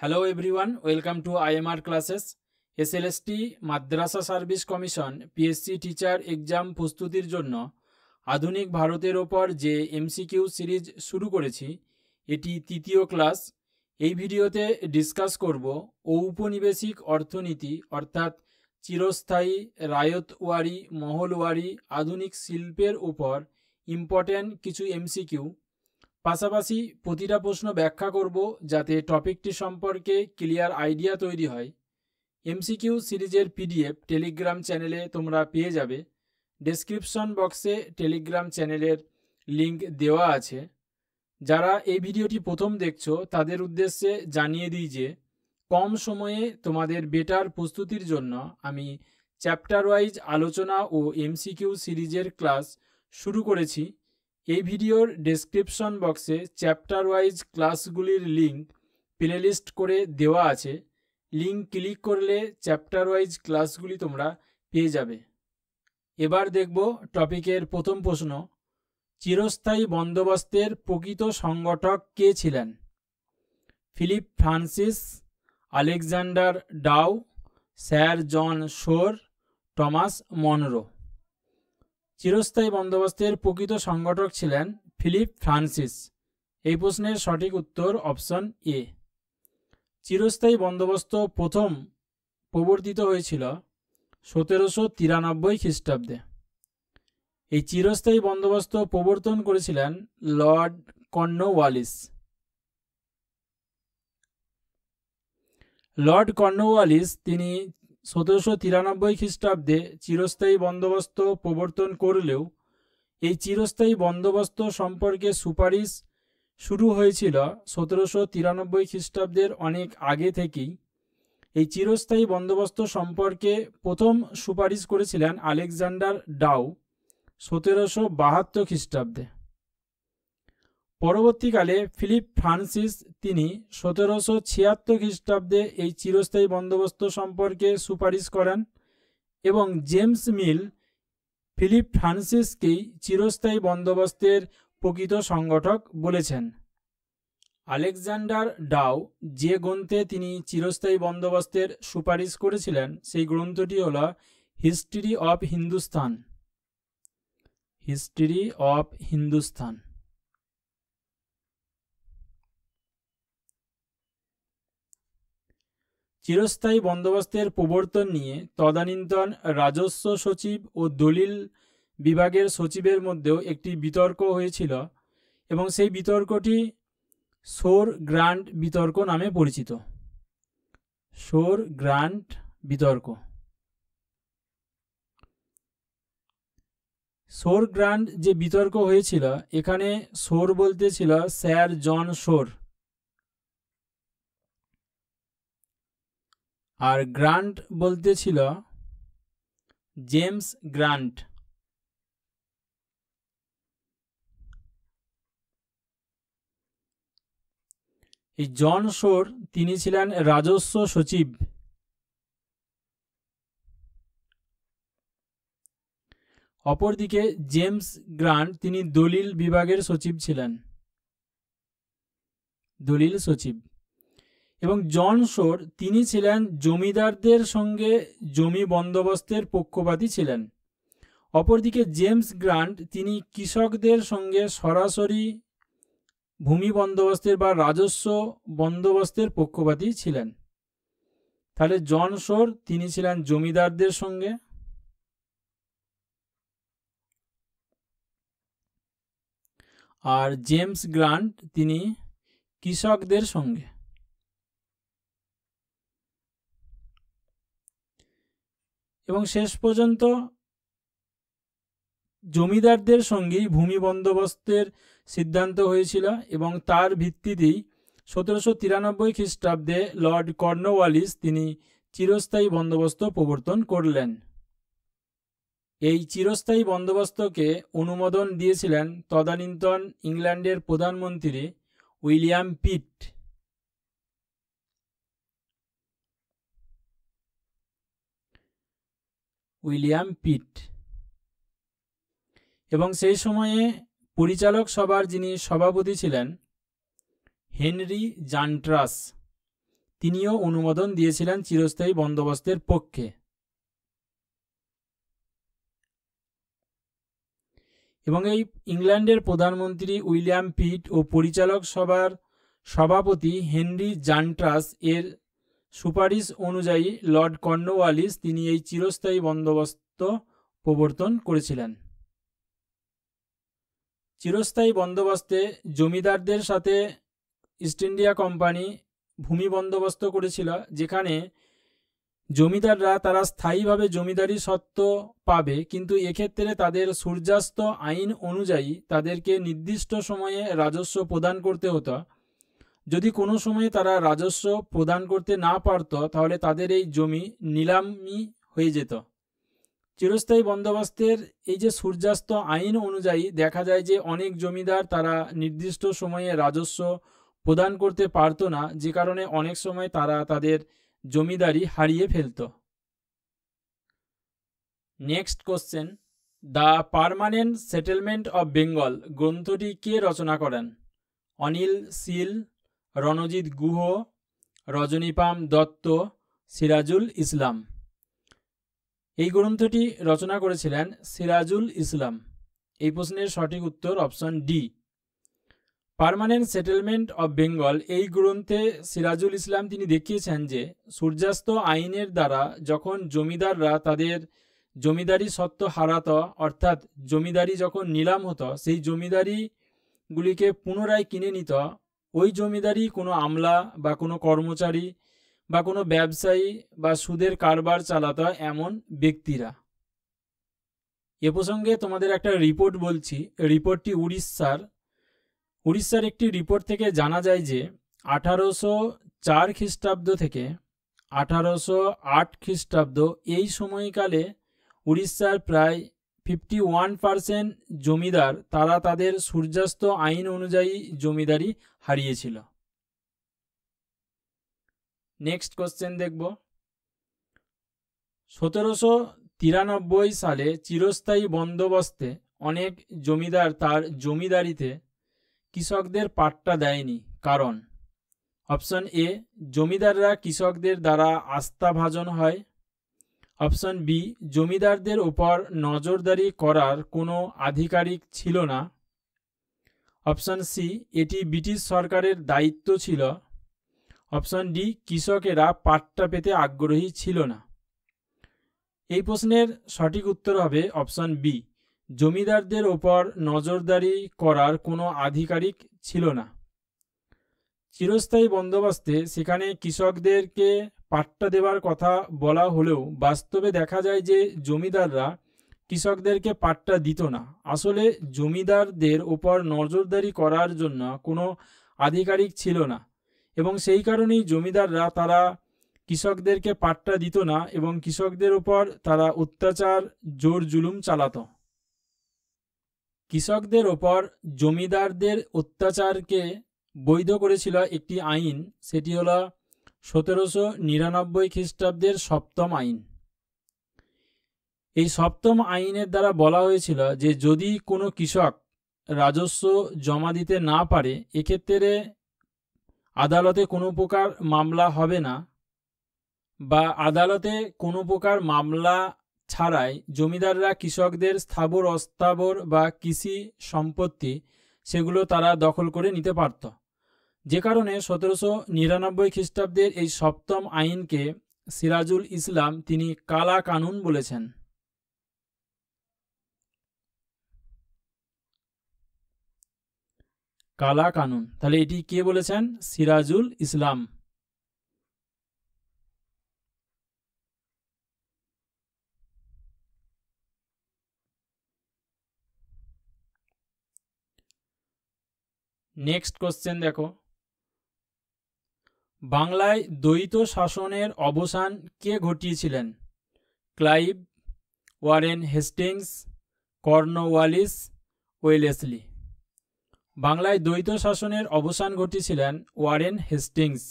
Hello everyone, welcome to IMR classes. SLST Madrasa service commission PSC teacher exam প্রস্তুতির জন্য আধুনিক ভারতের ওপর যে MCQ সিরিজ শুরু করেছি, এটি তৃতীয় ক্লাস। এই ভিডিওতে ডিসকাস করব ঔপনিবেশিক অর্থনীতি অর্থাৎ চিরস্থায়ী, রায়তওয়ারি, মহলওয়ারি আধুনিক শিল্পের উপর ইম্পর্ট্যান্ট কিছু MCQ। পাশাপাশি প্রতিটা প্রশ্ন ব্যাখ্যা করব যাতে টপিকটি সম্পর্কে ক্লিয়ার আইডিয়া তৈরি হয়। MCQ সিরিজের PDF টেলিগ্রাম চ্যানেলে তোমরা পেয়ে যাবে। ডেসক্রিপশন বক্সে টেলিগ্রাম চ্যানেলের লিংক দেওয়া আছে। যারা এই ভিডিওটি প্রথম দেখছো তাদের উদ্দেশ্যে জানিয়ে দিই যে কম সময়ে তোমাদের বেটার প্রস্তুতির জন্য আমি চ্যাপ্টার ওয়াইজ আলোচনা ও MCQ সিরিজের ক্লাস শুরু করেছি। এই ভিডিওর ডেসক্রিপশন বক্সে চ্যাপ্টার ওয়াইজ ক্লাসগুলির লিঙ্ক প্লেলিস্ট করে দেওয়া আছে। লিঙ্ক ক্লিক করলে চ্যাপ্টার ওয়াইজ ক্লাসগুলি তোমরা পেয়ে যাবে। এবার দেখব টপিকের প্রথম প্রশ্ন, চিরস্থায়ী বন্দোবস্তের প্রকৃত সংগঠক কে ছিলেন? Philip Francis, Alexander Dow, sir John Shore, Thomas Munro. চিরস্থায়ী বন্দোবস্তের প্রকৃত সংগঠক ছিলেন ফিলিপ ফ্রান্সিস। এই প্রশ্নের সঠিক উত্তর অপশন এ। চিরস্থায়ী বন্দোবস্ত প্রথম প্রবর্তিত হয়েছিল 1793 খ্রিস্টাব্দে। এই চিরস্থায়ী বন্দোবস্ত প্রবর্তন করেছিলেন লর্ড কর্নওয়ালিস। লর্ড কর্নওয়ালিস তিনি 1793 খ্রিস্টাব্দে চিরস্থায়ী বন্দোবস্ত প্রবর্তন করলেও এই চিরস্থায়ী বন্দোবস্ত সম্পর্কে সুপারিশ শুরু হয়েছিল 1793 খ্রিস্টাব্দের অনেক আগে থেকেই। এই চিরস্থায়ী বন্দোবস্ত সম্পর্কে প্রথম সুপারিশ করেছিলেন আলেকজান্ডার ডাউ 1772 খ্রিস্টাব্দে। পরবর্তীকালে ফিলিপ ফ্রান্সিস তিনি 1776 খ্রিস্টাব্দে এই চিরস্থায়ী বন্দোবস্ত সম্পর্কে সুপারিশ করেন এবং জেমস মিল ফিলিপ ফ্রান্সিসকেই চিরস্থায়ী বন্দোবস্তের প্রকৃত সংগঠক বলেছেন। আলেকজান্ডার ডাউ যে গ্রন্থে তিনি চিরস্থায়ী বন্দোবস্তের সুপারিশ করেছিলেন সেই গ্রন্থটি হল history of Hindustan. History of Hindustan. চিরস্থায়ী বন্দোবস্তের প্রবর্তন নিয়ে তদানীন্তন রাজস্ব সচিব ও দলিল বিভাগের সচিবের মধ্যেও একটি বিতর্ক হয়েছিল এবং সেই বিতর্কটি শোর গ্রান্ট বিতর্ক নামে পরিচিত। শোর গ্রান্ট বিতর্ক। শোর গ্রান্ট যে বিতর্ক হয়েছিল, এখানে শোর বলতে ছিল স্যার জন শোর, আর গ্রান্ট বলতে ছিল জেমস গ্রান্ট। এই জন শোর তিনি ছিলেন রাজস্ব সচিব। অপরদিকে জেমস গ্রান্ট তিনি দলিল বিভাগের সচিব ছিলেন। দলিল সচিব। এবং জন শোর তিনি ছিলেন জমিদারদের সঙ্গে জমি বন্দোবস্তের পক্ষপাতী ছিলেন। অপরদিকে জেমস গ্রান্ট তিনি কৃষকদের সঙ্গে সরাসরি ভূমি বন্দোবস্তের বা রাজস্ব বন্দোবস্তের পক্ষপাতী ছিলেন। তাহলে জন শোর তিনি ছিলেন জমিদারদের সঙ্গে, আর জেমস গ্রান্ট তিনি কৃষকদের সঙ্গে। এবং শেষ পর্যন্ত জমিদারদের সঙ্গেই ভূমি বন্দোবস্তের সিদ্ধান্ত হয়েছিল এবং তার ভিত্তিতেই 1793 খ্রিস্টাব্দে লর্ড কর্নওয়ালিস তিনি চিরস্থায়ী বন্দোবস্ত প্রবর্তন করলেন। এই চিরস্থায়ী বন্দোবস্তকে অনুমোদন দিয়েছিলেন তদানীন্তন ইংল্যান্ডের প্রধানমন্ত্রী উইলিয়াম পিট। উইলিয়াম পিট। এবং সেই সময়ে পরিচালক সভার যিনি সভাপতি ছিলেন হেনরি জান্ট্রাস, তিনিও অনুমোদন দিয়েছিলেন চিরস্থায়ী বন্দোবস্তের পক্ষে। এবং এই ইংল্যান্ডের প্রধানমন্ত্রী উইলিয়াম পিট ও পরিচালক সভার সভাপতি হেনরি জান্ট্রাস এর সুপারিশ অনুযায়ী লর্ড কর্নওয়ালিস তিনি এই চিরস্থায়ী বন্দোবস্ত প্রবর্তন করেছিলেন। চিরস্থায়ী বন্দোবস্তে জমিদারদের সাথে ইস্ট ইন্ডিয়া কোম্পানি ভূমি বন্দোবস্ত করেছিল, যেখানে জমিদাররা তারা স্থায়ীভাবে জমিদারি সত্ত্ব পাবে, কিন্তু এক্ষেত্রে তাদের সূর্যাস্ত আইন অনুযায়ী তাদেরকে নির্দিষ্ট সময়ে রাজস্ব প্রদান করতে হতো। যদি কোনো সময়ে তারা রাজস্ব প্রদান করতে না পারত, তাহলে তাদের এই জমি নিলামি হয়ে যেত। চিরস্থায়ী বন্দোবস্তের এই যে সূর্যাস্ত আইন অনুযায়ী দেখা যায় যে অনেক জমিদার তারা নির্দিষ্ট সময়ে রাজস্ব প্রদান করতে পারতো না, যে কারণে অনেক সময় তারা তাদের জমিদারি হারিয়ে ফেলত। Next question, the permanent settlement of Bengal গ্রন্থটি কে রচনা করেন? অনিল শীল, রণজিৎ গুহ, রজনীপাম দত্ত, সিরাজুল ইসলাম। এই গ্রন্থটি রচনা করেছিলেন সিরাজুল ইসলাম। এই প্রশ্নের সঠিক উত্তর option D. Permanent settlement of Bengal এই গ্রন্থে সিরাজুল ইসলাম তিনি দেখিয়েছেন যে সূর্যাস্ত আইনের দ্বারা যখন জমিদাররা তাদের জমিদারি সত্ত্ব হারাত, অর্থাৎ জমিদারি যখন নিলাম হতো, সেই জমিদারিগুলিকে পুনরায় কিনে নিত ওই জমিদারি কোনো আমলা বা কোনো কর্মচারী বা কোনো ব্যবসায়ী বা সুদের কারবার চালাতো এমন ব্যক্তিরা। এ প্রসঙ্গে তোমাদের একটা রিপোর্ট বলছি। রিপোর্টটি উড়িষ্যার একটি রিপোর্ট থেকে জানা যায় যে 1804 খ্রিস্টাব্দ থেকে 1808 খ্রিস্টাব্দ এই সময়কালে উড়িষ্যার প্রায় 51% জমিদার তারা তাদের সূর্যাস্ত আইন অনুযায়ী জমিদারি হারিয়েছিল। নেক্সট কোশ্চেন দেখব। 1793 সালে চিরস্থায়ী বন্দোবস্তে অনেক জমিদার তার জমিদারিতে কৃষকদের পাট্টা দেয়নি, কারণ অপশন এ জমিদাররা কৃষকদের দ্বারা আস্থাভাজন হয়, অপশন বি জমিদারদের উপর নজরদারি করার কোনো আধিকারিক ছিল না, অপশন সি এটি ব্রিটিশ সরকারের দায়িত্ব ছিল, অপশন ডি কৃষকেরা পাট্টা পেতে আগ্রহী ছিল না। এই প্রশ্নের সঠিক উত্তর হবে অপশন বি, জমিদারদের ওপর নজরদারি করার কোনো আধিকারিক ছিল না। চিরস্থায়ী বন্দোবস্তে সেখানে কৃষকদেরকে পাট্টা দেওয়ার কথা বলা হলেও বাস্তবে দেখা যায় যে জমিদাররা কৃষকদেরকে পাট্টা দিত না। আসলে জমিদারদের ওপর নজরদারি করার জন্য কোনো আধিকারিক ছিল না, এবং সেই কারণেই জমিদাররা তারা কৃষকদেরকে পাট্টা দিত না এবং কৃষকদের ওপর তারা অত্যাচার জোর জুলুম চালাতো। কৃষকদের ওপর জমিদারদের অত্যাচারকে বৈধ করেছিল একটি আইন, সেটি হল 1799 খ্রিস্টাব্দের সপ্তম আইন। এই সপ্তম আইনের দ্বারা বলা হয়েছিল যে যদি কোনো কৃষক রাজস্ব জমা দিতে না পারে, এক্ষেত্রে আদালতে কোনো প্রকার মামলা হবে না, বা আদালতে কোনো প্রকার মামলা ছাড়াই জমিদাররা কৃষকদের স্থাবর অস্থাবর বা কৃষি সম্পত্তি সেগুলো তারা দখল করে নিতে পারত। যে কারণে 1799 খ্রিস্টাব্দের এই সপ্তম আইনকে সিরাজুল ইসলাম তিনি কালা কানুন বলেছেন। কালা কানুন, তাহলে এটি কে বলেছেন? সিরাজুল ইসলাম। নেক্সট কোশ্চেন দেখো, বাংলায় দ্বৈত শাসনের অবসান কে ঘটিয়েছিলেন? Clive, Warren Hastings, Cornwallis, Wellesley. বাংলায় দ্বৈত শাসনের অবসান ঘটিয়েছিলেন ওয়ারেন হেস্টিংস।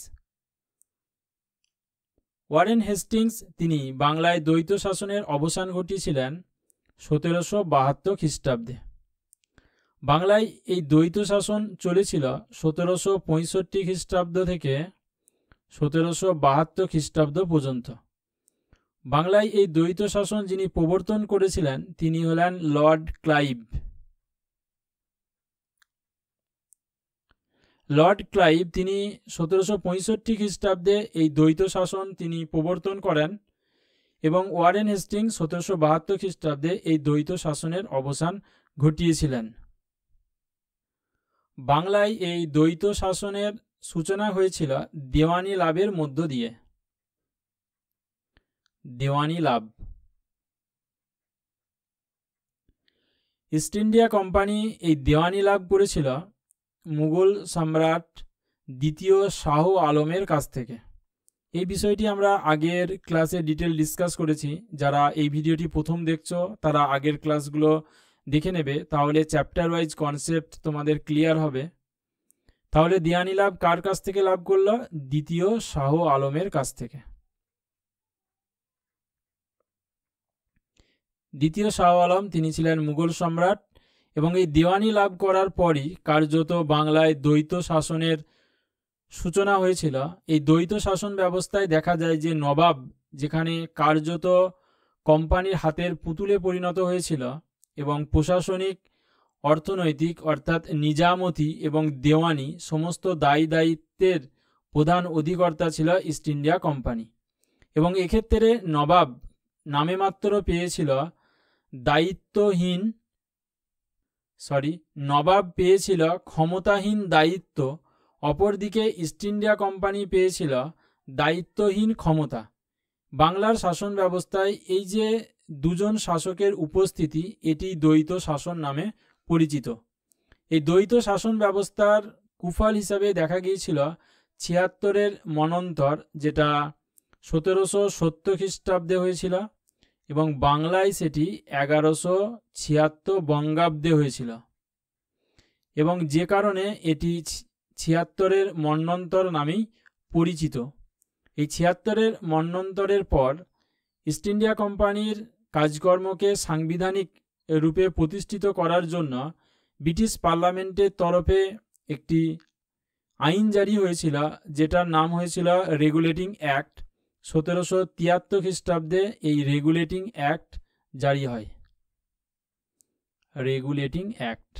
ওয়ারেন হেস্টিংস তিনি বাংলায় দ্বৈত শাসনের অবসান ঘটিয়েছিলেন 1772 খ্রিস্টাব্দে। বাংলায় এই দ্বৈত শাসন চলেছিল 1765 খ্রিস্টাব্দ থেকে 1772 খ্রিস্টাব্দ পর্যন্ত। বাংলায় এই দ্বৈত শাসন যিনি প্রবর্তন করেছিলেন তিনি হলেন লর্ড ক্লাইভ। লর্ড ক্লাইভ তিনি 1765 খ্রিস্টাব্দে এই দ্বৈত শাসন তিনি প্রবর্তন করেন এবং ওয়ারেন হেস্টিংস 1772 খ্রিস্টাব্দে এই দ্বৈত শাসনের অবসান ঘটিয়েছিলেন। বাংলায় এই দ্বৈত শাসনের সূচনা হয়েছিল দেওয়ানি লাভের মধ্য দিয়ে। দেওয়ানি লাভ। ইস্ট ইন্ডিয়া কোম্পানি এই দেওয়ানি লাভ করেছিল মুঘল সম্রাট দ্বিতীয় শাহ আলমের কাছ থেকে। এই বিষয়টি আমরা আগের ক্লাসে ডিটেল ডিসকাস করেছি। যারা এই ভিডিওটি প্রথম দেখছো তারা আগের ক্লাসগুলো দেখে নেবে, তাহলে চ্যাপ্টার ওয়াইজ কনসেপ্ট তোমাদের ক্লিয়ার হবে। তাহলে দেওয়ানি লাভ কার কাছ থেকে লাভ করলো? দ্বিতীয় শাহ আলমের কাছ থেকে। দ্বিতীয় শাহ আলম তিনি ছিলেন মুঘল সম্রাট এবং এই দেওয়ানি লাভ করার পরই কার্যত বাংলায় দ্বৈত শাসনের সূচনা হয়েছিল। এই দ্বৈত শাসন ব্যবস্থায় দেখা যায় যে নবাব যেখানে কার্যত কোম্পানির হাতের পুতুলে পরিণত হয়েছিল এবং প্রশাসনিক, অর্থনৈতিক অর্থাৎ নিজামতি এবং দেওয়ানি সমস্ত দায় দায়িত্বের প্রধান অধিকর্তা ছিল ইস্ট ইন্ডিয়া কোম্পানি। এবং এক্ষেত্রে নবাব নামে মাত্র পেয়েছিল নবাব পেয়েছিল ক্ষমতাহীন দায়িত্ব, অপরদিকে ইস্ট ইন্ডিয়া কোম্পানি পেয়েছিল দায়িত্বহীন ক্ষমতা। বাংলার শাসন ব্যবস্থায় এই যে দুজন শাসকের উপস্থিতি এটি দ্বৈত শাসন নামে পরিচিত। এই দ্বৈত শাসন ব্যবস্থার কুফল হিসাবে দেখা গিয়েছিল 76-এর মন্বন্তর, যেটা 1770 খ্রিস্টাব্দে হয়েছিল এবং বাংলায় সেটি 1176 বঙ্গাব্দে হয়েছিল এবং যে কারণে এটি 76-এর মন্বন্তর নামেই পরিচিত। এই 76-এর মন্বন্তরের পর ইস্ট ইন্ডিয়া কোম্পানির কাজকর্মকে সাংবিধানিক রূপে প্রতিষ্ঠিত করার জন্য ব্রিটিশ পার্লামেন্টের তরফে একটি আইন জারি হয়েছিল, যেটার নাম হয়েছিল রেগুলেটিং অ্যাক্ট। 1773 খ্রিস্টাব্দে এই রেগুলেটিং অ্যাক্ট জারি হয়। Regulating act.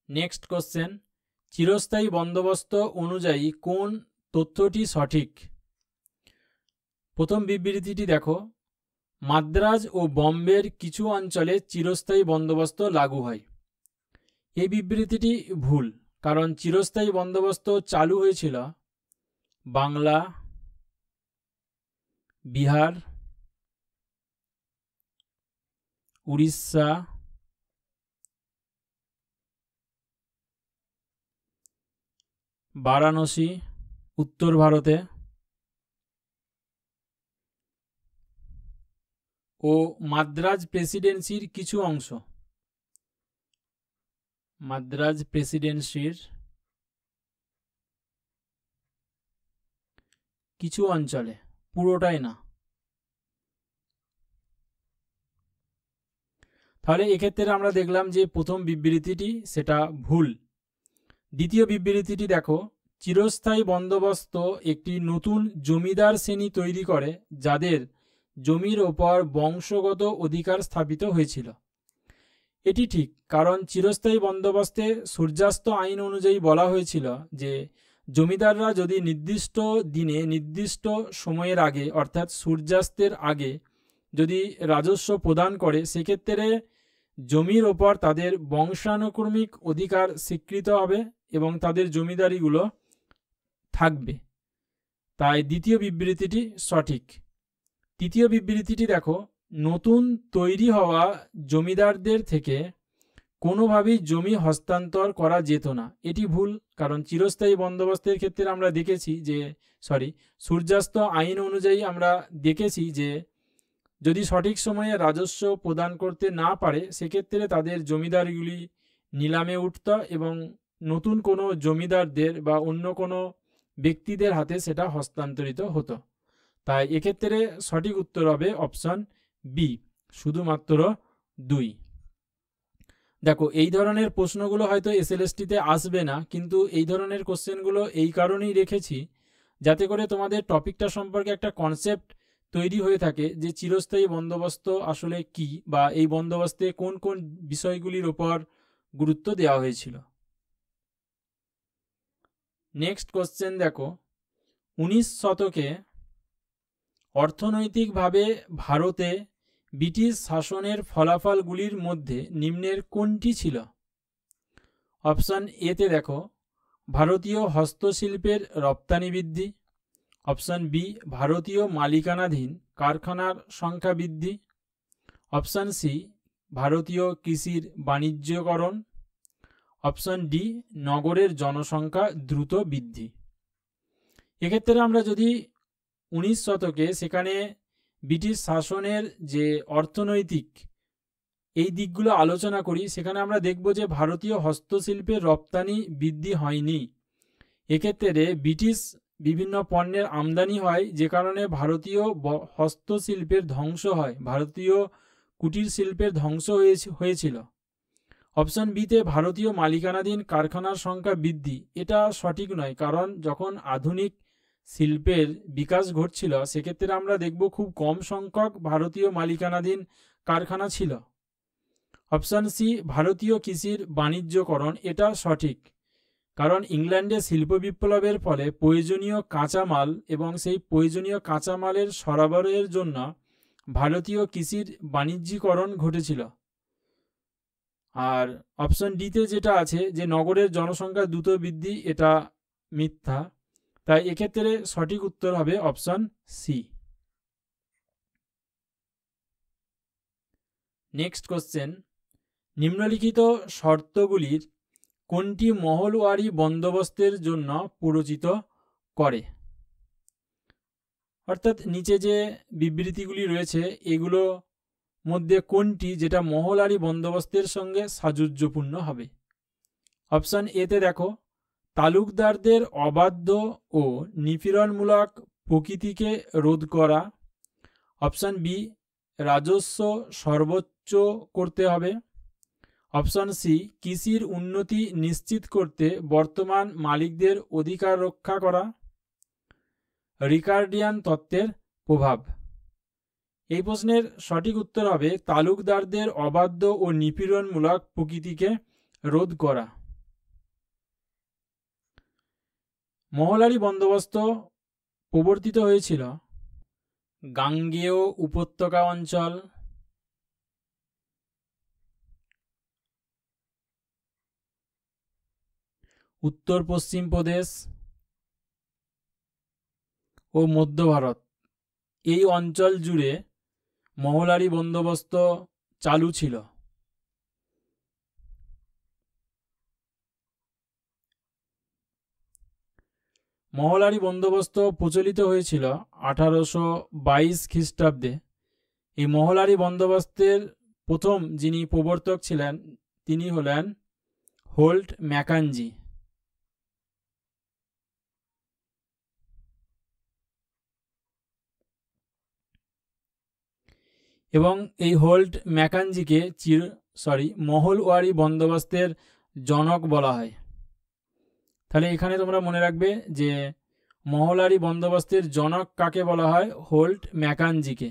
নেক্সট কোশ্চেন, চিরস্থায়ী বন্দোবস্ত অনুযায়ী কোন তথ্যটি সঠিক? প্রথম বিবৃতিটি দেখো, মাদ্রাজ ও বম্বের কিছু অঞ্চলে চিরস্থায়ী বন্দোবস্ত লাগু হয়। এই বিবৃতিটি ভুল, কারণ চিরস্থায়ী বন্দোবস্ত চালু হয়েছিল বাংলা, বিহার, উড়িষ্যা, বারাণসী উত্তর ভারতে ও মাদ্রাজ প্রেসিডেন্সির কিছু অংশ। মাদ্রাজ প্রেসিডেন্সির কিছু অঞ্চলে, পুরোটাই না। তাহলে এক্ষেত্রে আমরা দেখলাম যে প্রথম বিবৃতিটি সেটা ভুল। দ্বিতীয় বিবৃতিটি দেখো, চিরস্থায়ী বন্দোবস্ত একটি নতুন জমিদার শ্রেণী তৈরি করে যাদের জমির ওপর বংশগত অধিকার স্থাপিত হয়েছিল। এটি ঠিক, কারণ চিরস্থায়ী বন্দোবস্তে সূর্যাস্ত আইন অনুযায়ী বলা হয়েছিল যে জমিদাররা যদি নির্দিষ্ট দিনে নির্দিষ্ট সময়ের আগে অর্থাৎ সূর্যাস্তের আগে যদি রাজস্ব প্রদান করে সেক্ষেত্রে জমির ওপর তাদের বংশানুক্রমিক অধিকার স্বীকৃত হবে এবং তাদের জমিদারিগুলো থাকবে। তাই দ্বিতীয় বিবৃতিটি সঠিক। তৃতীয় বিবৃতিটি দেখো, নতুন তৈরি হওয়া জমিদারদের থেকে কোনোভাবেই জমি হস্তান্তর করা যেত না। এটি ভুল, কারণ চিরস্থায়ী বন্দোবস্তের ক্ষেত্রে আমরা দেখেছি যে সূর্যাস্ত আইন অনুযায়ী আমরা দেখেছি যে যদি সঠিক সময়ে রাজস্ব প্রদান করতে না পারে সেক্ষেত্রে তাদের জমিদারিগুলি নিলামে উঠত এবং নতুন কোনো জমিদারদের বা অন্য কোনো ব্যক্তিদের হাতে সেটা হস্তান্তরিত হতো। তাই এক্ষেত্রে সঠিক উত্তর হবে অপশন বি, শুধুমাত্র 2। দেখো এই ধরনের প্রশ্নগুলো হয়তো এসএলএসটিতে আসবে না, কিন্তু এই ধরনের কোশ্চেনগুলো এই কারণেই রেখেছি যাতে করে তোমাদের টপিকটা সম্পর্কে একটা কনসেপ্ট তৈরি হয়ে থাকে যে চিরস্থায়ী বন্দোবস্ত আসলে কি, বা এই বন্দোবস্তে কোন কোন বিষয়গুলির ওপর গুরুত্ব দেওয়া হয়েছিল। নেক্সট কোশ্চেন দেখো, 19 শতকে অর্থনৈতিকভাবে ভারতে ব্রিটিশ শাসনের ফলাফলগুলির মধ্যে নিম্নের কোনটি ছিল? অপশান এতে দেখো ভারতীয় হস্তশিল্পের রপ্তানি বৃদ্ধি, অপশান বি ভারতীয় মালিকানাধীন কারখানার সংখ্যা বৃদ্ধি, অপশান সি ভারতীয় কৃষির বাণিজ্যকরণ, অপশান ডি নগরের জনসংখ্যা দ্রুত বৃদ্ধি। এক্ষেত্রে আমরা যদি 19 শতকে সেখানে ব্রিটিশ শাসনের যে অর্থনৈতিক এই দিকগুলো আলোচনা করি, সেখানে আমরা দেখব যে ভারতীয় হস্তশিল্পের রপ্তানি বৃদ্ধি হয়নি। এক্ষেত্রে ব্রিটিশ বিভিন্ন পণ্যের আমদানি হয়, যে কারণে ভারতীয় হস্তশিল্পের ধ্বংস হয়, ভারতীয় কুটির শিল্পের ধ্বংস হয়েছিল। অপশান বিতে ভারতীয় মালিকানাধীন কারখানার সংখ্যা বৃদ্ধি, এটা সঠিক নয়, কারণ যখন আধুনিক শিল্পের বিকাশ ঘটছিল সেক্ষেত্রে আমরা দেখব খুব কম সংখ্যক ভারতীয় মালিকানাধীন কারখানা ছিল। অপশান সি ভারতীয় কৃষির বাণিজ্যকরণ, এটা সঠিক, কারণ ইংল্যান্ডে শিল্প বিপ্লবের ফলে প্রয়োজনীয় কাঁচামাল এবং সেই প্রয়োজনীয় কাঁচামালের সরবরাহের জন্য ভারতীয় কৃষির বাণিজ্যিকরণ ঘটেছিল। আর অপশান ডিতে যেটা আছে যে নগরের জনসংখ্যা দ্রুত বৃদ্ধি, এটা মিথ্যা, তাই এক্ষেত্রে সঠিক উত্তর হবে অপশান সি। নেক্সট কোশ্চেন, নিম্নলিখিত শর্তগুলির কোনটি মহলওয়ারি বন্দোবস্তের জন্য প্ররোচিত করে? অর্থাৎ নিচে যে বিবৃতিগুলি রয়েছে এগুলো মধ্যে কোনটি যেটা মহলওয়ারি বন্দোবস্তের সঙ্গে সাযুজ্যপূর্ণ হবে? অপশান এতে দেখো তালুকদারদের অবাধ্য ও নিপীড়নমূলক প্রকৃতিকে রোধ করা, অপশান বি রাজস্ব সর্বোচ্চ করতে হবে, অপশান সি কৃষির উন্নতি নিশ্চিত করতে বর্তমান মালিকদের অধিকার রক্ষা করা, রিকার্ডিয়ান তত্ত্বের প্রভাব। এই প্রশ্নের সঠিক উত্তর হবে তালুকদারদের অবাধ্য ও নিপীড়নমূলক প্রকৃতিকে রোধ করা। মহলওয়ারি বন্দোবস্ত প্রবর্তিত হয়েছিল গাঙ্গেয় উপত্যকা অঞ্চল, উত্তর পশ্চিম প্রদেশ ও মধ্য ভারত, এই অঞ্চল জুড়ে মহলওয়ারি বন্দোবস্ত চালু ছিল। মহলওয়ারি বন্দোবস্ত প্রচলিত হয়েছিল 1822 খ্রিস্টাব্দে। এই মহলওয়ারি বন্দোবস্তের প্রথম যিনি প্রবর্তক ছিলেন তিনি হলেন হোল্ট ম্যাকাঞ্জি। এবং এই হোল্ট ম্যাকাঞ্জিকে মহলওয়ারি বন্দোবস্তের জনক বলা হয়। তাহলে এখানে তোমরা মনে রাখবে যে মহলওয়ারি বন্দোবস্তের জনক কাকে বলা হয়? হোল্ট ম্যাকাঞ্জিকে।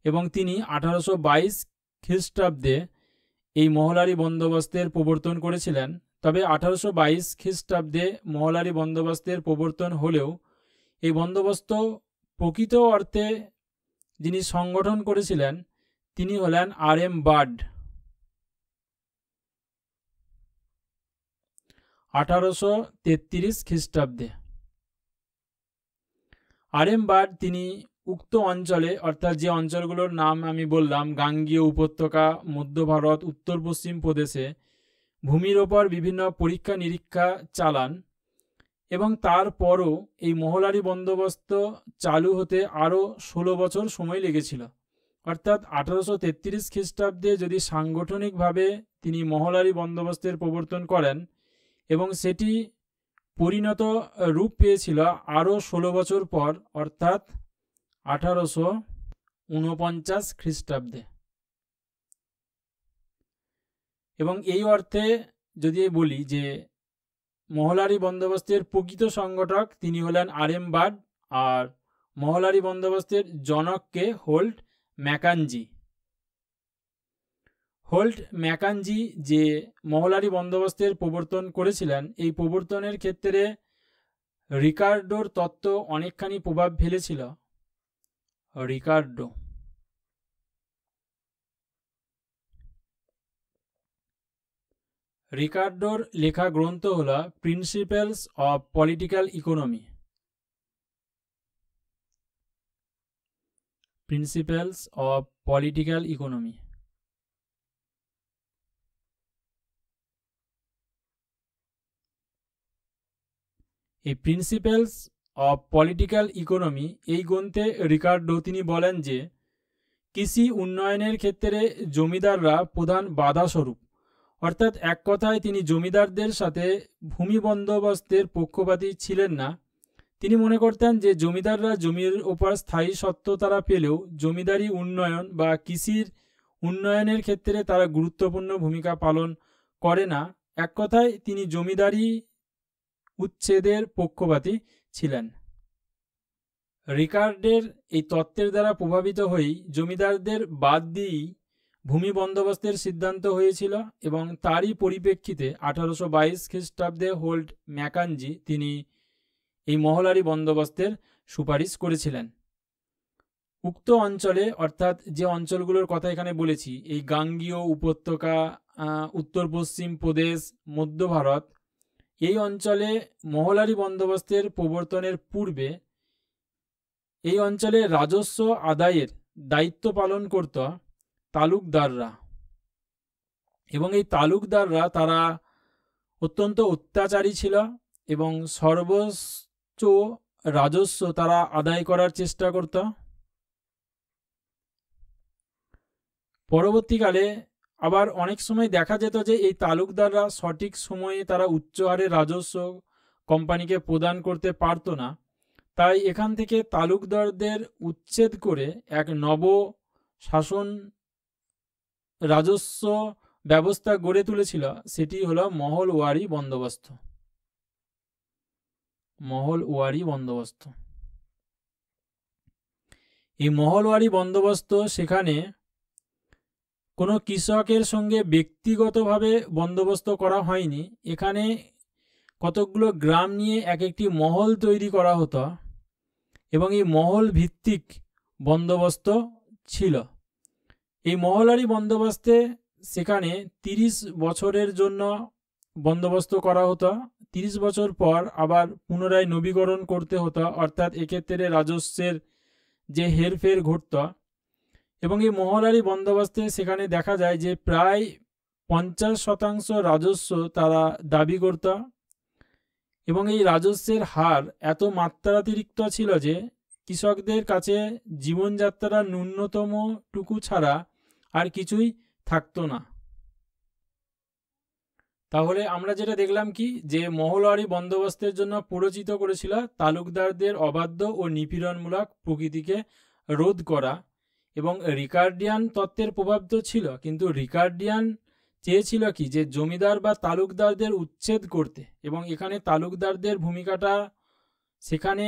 এবং তিনি 1822 খ্রিস্টাব্দে এই মহলওয়ারি বন্দোবস্তের প্রবর্তন করেছিলেন। তবে 1822 খ্রিস্টাব্দে মহলওয়ারি বন্দোবস্তের প্রবর্তন হলেও এই বন্দোবস্ত প্রকৃত অর্থে যিনি সংগঠন করেছিলেন তিনি হলেন আর.এম. বার্ড। 1833 খ্রিস্টাব্দে আর.এম. বার্ড তিনি উক্ত অঞ্চলে, অর্থাৎ যে অঞ্চলগুলোর নাম আমি বললাম গাঙ্গেয় উপত্যকা, মধ্য ভারত, উত্তর পশ্চিম প্রদেশে ভূমির ওপর বিভিন্ন পরীক্ষা নিরীক্ষা চালান। এবং তারপরও এই মহলওয়ারি বন্দোবস্ত চালু হতে আরও 16 বছর সময় লেগেছিল। অর্থাৎ 1833 খ্রিস্টাব্দে যদি সাংগঠনিকভাবে তিনি মহলওয়ারি বন্দোবস্তের প্রবর্তন করেন এবং সেটি পরিণত রূপ পেয়েছিল আরও 16 বছর পর, অর্থাৎ 1849 খ্রিস্টাব্দে। এবং এই অর্থে যদি বলি যে মহলারি বন্দোবস্তের প্রকৃত সংগঠক তিনি হলেন R.M. বার্ড, আর মহলারি বন্দোবস্তের জনককে হোল্ট ম্যাকাঞ্জি। হোল্ট ম্যাকাঞ্জি যে মহলারি বন্দোবস্তের প্রবর্তন করেছিলেন, এই প্রবর্তনের ক্ষেত্রে রিকার্ডোর তত্ত্ব অনেকখানি প্রভাব ফেলেছিল। রিকার্ডোর লেখা গ্রন্থ হল principles of political economy. Principles of political economy. এই প্রিন্সিপালস অফ পলিটিক্যাল ইকোনমি এই গ্রন্থে রিকার্ডো তিনি বলেন যে কৃষি উন্নয়নের ক্ষেত্রে জমিদাররা প্রধান বাধাস্বরূপ, অর্থাৎ এক কথায় তিনি জমিদারদের সাথে ভূমি বন্দোবস্তের পক্ষপাতী ছিলেন না। তিনি মনে করতেন যে জমিদাররা জমির ওপর স্থায়ী সত্ত্ব তারা পেলেও জমিদারি উন্নয়ন বা কৃষির উন্নয়নের ক্ষেত্রে তারা গুরুত্বপূর্ণ ভূমিকা পালন করে না। এক কথায় তিনি জমিদারি উচ্ছেদের পক্ষপাতী ছিলেন। রিকার্ডের এই তত্ত্বের দ্বারা প্রভাবিত হয়েই জমিদারদের বাদ দিয়েই ভূমি বন্দোবস্তের সিদ্ধান্ত হয়েছিল এবং তারই পরিপ্রেক্ষিতে 1822 খ্রিস্টাব্দে হোল্ট ম্যাকাঞ্জি তিনি এই মহলারি বন্দোবস্তের সুপারিশ করেছিলেন। উক্ত অঞ্চলে, অর্থাৎ যে অঞ্চলগুলোর কথা এখানে বলেছি, এই গাঙ্গীয় উপত্যকা, উত্তর পশ্চিম প্রদেশ, মধ্য ভারত, এই অঞ্চলে মহলারি বন্দোবস্তের প্রবর্তনের পূর্বে এই অঞ্চলে রাজস্ব আদায়ের দায়িত্ব পালন করত তালুকদাররা, এবং এই তালুকদাররা তারা অত্যন্ত অত্যাচারী ছিল এবং সর্বোচ্চ রাজস্ব তারা আদায় করার চেষ্টা করত। পরবর্তীকালে আবার অনেক সময় দেখা যেত যে এই তালুকদাররা সঠিক সময়ে তারা উচ্চ হারে রাজস্ব কোম্পানিকে প্রদান করতে পারত না। তাই এখান থেকে তালুকদারদের উচ্ছেদ করে এক নব শাসন রাজস্ব ব্যবস্থা গড়ে তুলেছিল, সেটি হলো মহলওয়ারি বন্দোবস্ত। মহলওয়ারি বন্দোবস্ত। এই মহলওয়ারি বন্দোবস্ত সেখানে কোনো কৃষকের সঙ্গে ব্যক্তিগতভাবে বন্দোবস্ত করা হয়নি। এখানে কতকগুলো গ্রাম নিয়ে এক একটি মহল তৈরি করা হতো এবং এই মহল ভিত্তিক বন্দোবস্ত ছিল। এই মহলারি বন্দোবস্তে সেখানে 30 বছরের জন্য বন্দোবস্ত করা হতো। 30 বছর পর আবার পুনরায় নবীকরণ করতে হতো, অর্থাৎ এক্ষেত্রে রাজস্বের যে হেরফের ঘটত। এবং এই মহলারি বন্দোবস্তে সেখানে দেখা যায় যে প্রায় 50% রাজস্ব তারা দাবি করত, এবং এই রাজস্বের হার এত মাত্রাতিরিক্ত ছিল যে কৃষকদের কাছে জীবনযাত্রার ন্যূনতম টুকু ছাড়া আর কিছুই থাকতো না। তাহলে আমরা যেটা দেখলাম কি, যে মহলওয়ারি বন্দোবস্তের জন্য পরিচিত করেছিল তালুকদারদের অবাধ্য ও নিপীড়নমূলক প্রকৃতিকে রোধ করা, এবং রিকার্ডিয়ান তত্ত্বের প্রভাব তো ছিল, কিন্তু রিকার্ডিয়ান চেয়েছিল কি যে জমিদার বা তালুকদারদের উচ্ছেদ করতে, এবং এখানে তালুকদারদের ভূমিকাটা সেখানে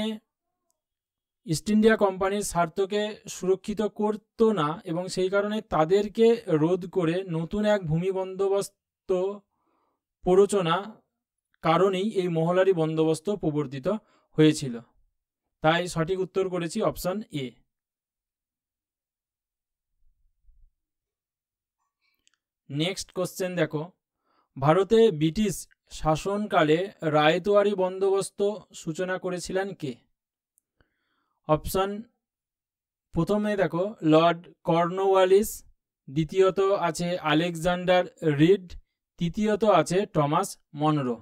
ইস্ট ইন্ডিয়া কোম্পানির স্বার্থকে সুরক্ষিত করতো না, এবং সেই কারণে তাদেরকে রোধ করে নতুন এক ভূমি বন্দোবস্ত প্ররোচনা কারণেই এই মহলারি বন্দোবস্ত প্রবর্তিত হয়েছিল। তাই সঠিক উত্তর করেছি অপশন এ। নেক্সট কোশ্চেন দেখো, ভারতে ব্রিটিশ শাসনকালে রায়তওয়ারি বন্দোবস্ত সূচনা করেছিলেন কে? অপশন প্রথমে দেখো লর্ড কর্নওয়ালিস, দ্বিতীয়ত আছে আলেকজান্ডার রিড, তৃতীয়ত আছে টমাস মনরো।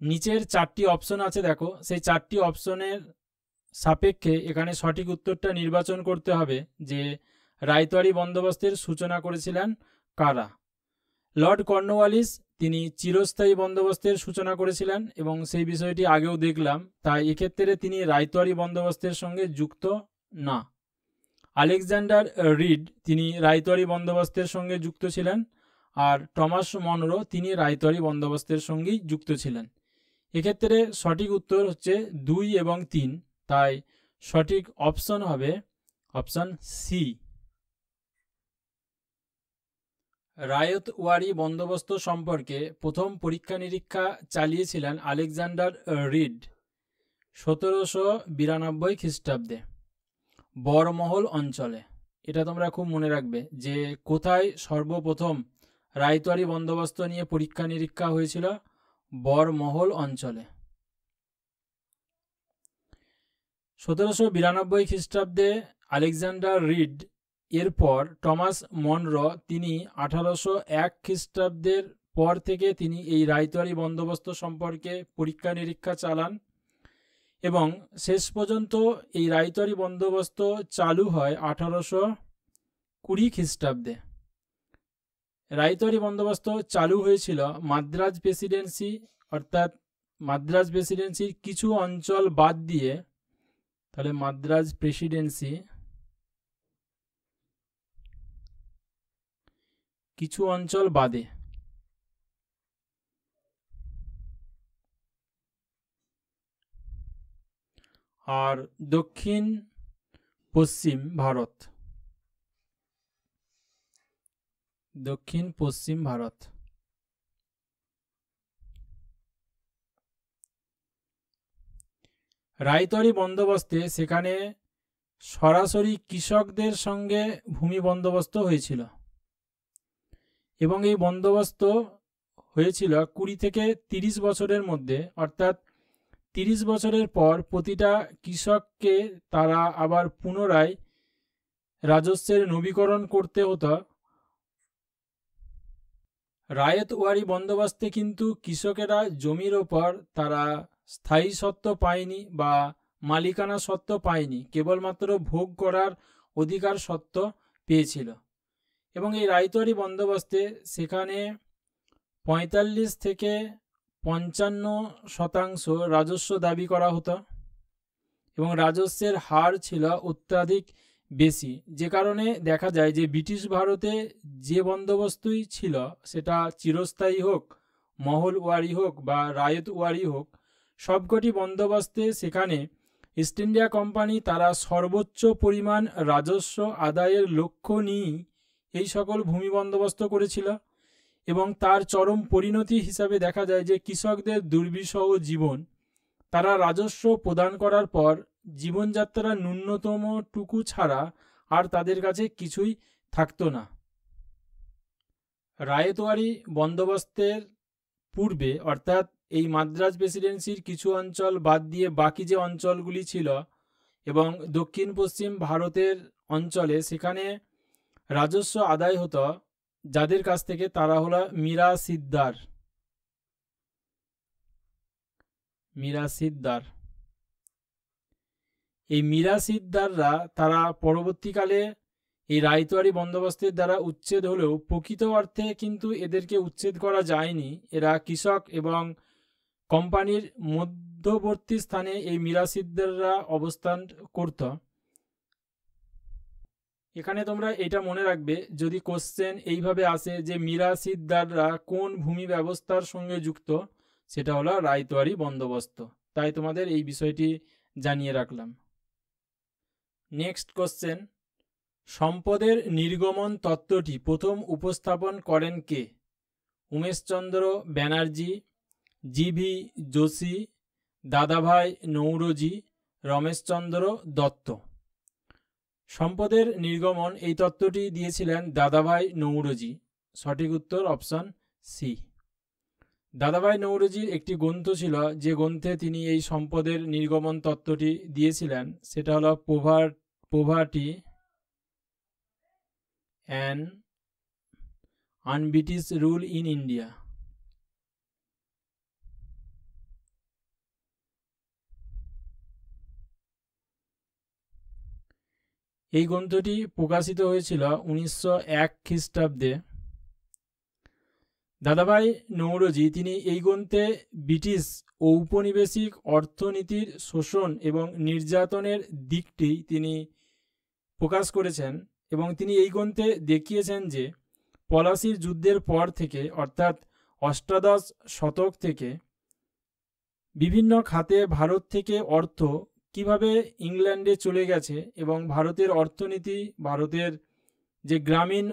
নিচের 4টি অপশন আছে দেখো, সেই 4টি অপশনের সাপেক্ষে এখানে সঠিক উত্তরটা নির্বাচন করতে হবে যে রায়তওয়ারি বন্দোবস্তের সূচনা করেছিলেন কারা। লর্ড কর্নওয়ালিস তিনি চিরস্থায়ী বন্দোবস্তের সূচনা করেছিলেন এবং সেই বিষয়টি আগেও দেখলাম, তাই এক্ষেত্রে তিনি রায়তওয়ারি বন্দোবস্তের সঙ্গে যুক্ত না। আলেকজান্ডার রিড তিনি রায়তওয়ারি বন্দোবস্তের সঙ্গে যুক্ত ছিলেন, আর টমাস মনরো তিনি রায়তওয়ারি বন্দোবস্তের সঙ্গেই যুক্ত ছিলেন। এক্ষেত্রে সঠিক উত্তর হচ্ছে 2 এবং 3, তাই সঠিক অপশন হবে অপশন সি। রায়তওয়ারি বন্দোবস্ত সম্পর্কে প্রথম পরীক্ষা নিরীক্ষা চালিয়েছিলেন আলেকজান্ডার রিড 1792 খ্রিস্টাব্দে বরমহল অঞ্চলে। এটা তোমরা খুব মনে রাখবে যে কোথায় সর্বপ্রথম রায়তওয়ারি বন্দোবস্ত নিয়ে পরীক্ষা নিরীক্ষা হয়েছিল, বরমহল অঞ্চলে। 1792 খ্রিস্টাব্দে আলেকজান্ডার রিড, এরপর টমাস মনরো তিনি 1801 খ্রিস্টাব্দের পর থেকে তিনি এই রায়তওয়ারি বন্দোবস্ত সম্পর্কে পরীক্ষা নিরীক্ষা চালান এবং শেষ পর্যন্ত এই রায়তওয়ারি বন্দোবস্ত চালু হয় 1820 খ্রিস্টাব্দে। রায়তওয়ারি বন্দোবস্ত চালু হয়েছিল মাদ্রাজ প্রেসিডেন্সি, অর্থাৎ মাদ্রাজ প্রেসিডেন্সির কিছু অঞ্চল বাদ দিয়ে, তাহলে মাদ্রাজ প্রেসিডেন্সি কিছু অঞ্চল বাদে। আর দক্ষিণ পশ্চিম ভারত, দক্ষিণ পশ্চিম ভারত। রায়তওয়ারি বন্দোবস্তে সেখানে সরাসরি কৃষকদের সঙ্গে ভূমি বন্দোবস্ত হয়েছিল এবং এই বন্দোবস্ত হয়েছিল 20 থেকে 30 বছরের মধ্যে, অর্থাৎ 30 বছরের পর প্রতিটা কৃষককে তারা আবার পুনরায় রাজস্বের নবীকরণ করতে হতো। রায়তওয়ারি বন্দোবস্তে কিন্তু কৃষকেরা জমির ওপর তারা স্থায়ী সত্ত্ব পায়নি বা মালিকানা সত্ত্ব পায়নি, কেবলমাত্র ভোগ করার অধিকার সত্ত্ব পেয়েছিল। এবং এই রায়তওয়ারি বন্দোবস্তে সেখানে 45 থেকে 55% রাজস্ব দাবি করা হতো এবং রাজস্বের হার ছিল অত্যাধিক বেশি, যে কারণে দেখা যায় যে ব্রিটিশ ভারতে যে বন্দোবস্তই ছিল সেটা চিরস্থায়ী হোক, মহলওয়ারি হোক বা রায়তওয়ারি হোক, সবকটি বন্দোবস্তে সেখানে ইস্ট ইন্ডিয়া কোম্পানি তারা সর্বোচ্চ পরিমাণ রাজস্ব আদায়ের লক্ষ্য নিয়েই এই সকল ভূমি বন্দোবস্ত করেছিল। এবং তার চরম পরিণতি হিসাবে দেখা যায় যে কৃষকদের দুর্বিষহ জীবন, তারা রাজস্ব প্রদান করার পর জীবনযাত্রার ন্যূনতমটুকু ছাড়া আর তাদের কাছে কিছুই থাকতো না। রায়তওয়ারি বন্দোবস্তের পূর্বে, অর্থাৎ এই মাদ্রাজ প্রেসিডেন্সির কিছু অঞ্চল বাদ দিয়ে বাকি যে অঞ্চলগুলি ছিল এবং দক্ষিণ পশ্চিম ভারতের অঞ্চলে, সেখানে রাজস্ব আদায় হতো যাদের কাছ থেকে, তারা হলো মিরাসিদ্দার। মিরাসিদ্দার, এই মিরাসিদ্দাররা তারা পরবর্তীকালে এই রায়তওয়ারি বন্দোবস্তের দ্বারা উচ্ছেদ হলেও প্রকৃত অর্থে কিন্তু এদেরকে উচ্ছেদ করা যায়নি। এরা কৃষক এবং কোম্পানির মধ্যবর্তী স্থানে এই মিরাসিদ্দাররা অবস্থান করত। এখানে তোমরা এটা মনে রাখবে, যদি কোশ্চেন এইভাবে আসে যে মিরাসিদ্দাররা কোন ভূমি ব্যবস্থার সঙ্গে যুক্ত, সেটা হলো রায়তওয়ারি বন্দোবস্ত। তাই তোমাদের এই বিষয়টি জানিয়ে রাখলাম। নেক্সট কোশ্চেন, সম্পদের নির্গমন তত্ত্বটি প্রথম উপস্থাপন করেন কে? উমেশচন্দ্র ব্যানার্জি, জি.ভি. যোশী, দাদাভাই নৌরোজি, রমেশচন্দ্র দত্ত। সম্পদের নির্গমন এই তত্ত্বটি দিয়েছিলেন দাদাভাই নৌরোজি। সঠিক উত্তর অপশন সি। দাদাভাই নৌরোজির একটি গ্রন্থ ছিল, যে গ্রন্থে তিনি এই সম্পদের নির্গমন তত্ত্বটি দিয়েছিলেন, সেটা হলো poverty and un-British rule in India. এই গ্রন্থটি প্রকাশিত হয়েছিল 1901 খ্রিস্টাব্দে। দাদাভাই নৌরোজি তিনি এই গ্রন্থে ব্রিটিশ ঔপনিবেশিক অর্থনীতির শোষণ এবং নির্যাতনের দিকটি তিনি প্রকাশ করেছেন এবং তিনি এই গ্রন্থে দেখিয়েছেন যে পলাশির যুদ্ধের পর থেকে অর্থাৎ অষ্টাদশ শতক থেকে বিভিন্ন খাতে ভারত থেকে অর্থ কিভাবে ইংল্যান্ডে চলে গেছে এবং ভারতের অর্থনীতি, ভারতের যে গ্রামীণ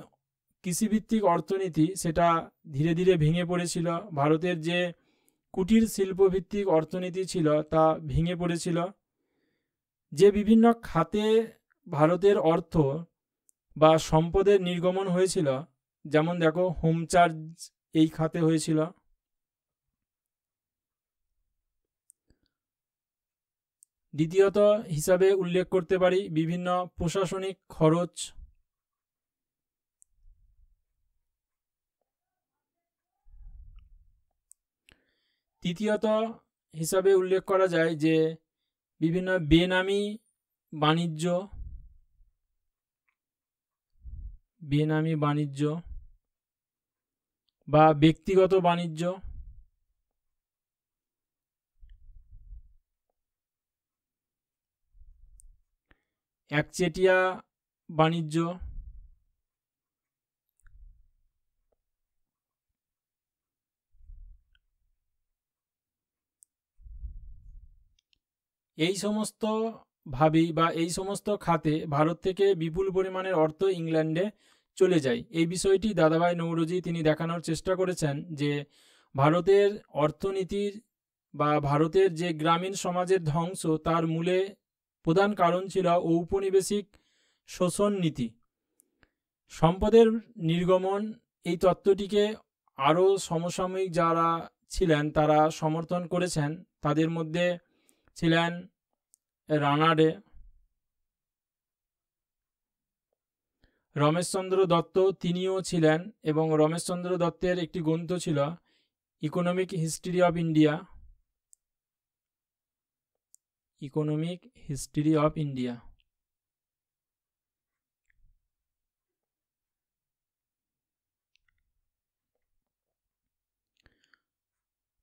কৃষিভিত্তিক অর্থনীতি সেটা ধীরে ধীরে ভেঙে পড়েছিল, ভারতের যে কুটির শিল্পভিত্তিক অর্থনীতি ছিল তা ভেঙে পড়েছিল, যে বিভিন্ন খাতে ভারতের অর্থ বা সম্পদের নির্গমন হয়েছিল, যেমন দেখো হোম চার্জ এই খাতে হয়েছিল। দ্বিতীয়ত হিসাবে উল্লেখ করতে পারি বিভিন্ন প্রশাসনিক খরচ। তৃতীয়ত হিসাবে উল্লেখ করা যায় যে বিভিন্ন বেনামি বাণিজ্য বা ব্যক্তিগত বাণিজ্য। একচেটিয়া বাণিজ্য। এই সমস্ত ভাবেই বা এই সমস্ত খাতে ভারত থেকে বিপুল পরিমাণের অর্থ ইংল্যান্ডে চলে যায়। এই বিষয়টি দাদাভাই নৌরোজি তিনি দেখানোর চেষ্টা করেছেন যে ভারতের অর্থনীতির বা ভারতের যে গ্রামীণ সমাজের ধ্বংস তার মূলে প্রধান কারণ ছিল ঔপনিবেশিক শোষণ নীতি, সম্পদের নির্গমন। এই তত্ত্বটিকে আরও সমসাময়িক যারা ছিলেন তারা সমর্থন করেছেন, তাদের মধ্যে ছিলেন রানাডে, রমেশচন্দ্র দত্ত তিনিও ছিলেন, এবং রমেশচন্দ্র দত্তের একটি গ্রন্থ ছিল ইকোনমিক হিস্ট্রি অফ ইন্ডিয়া।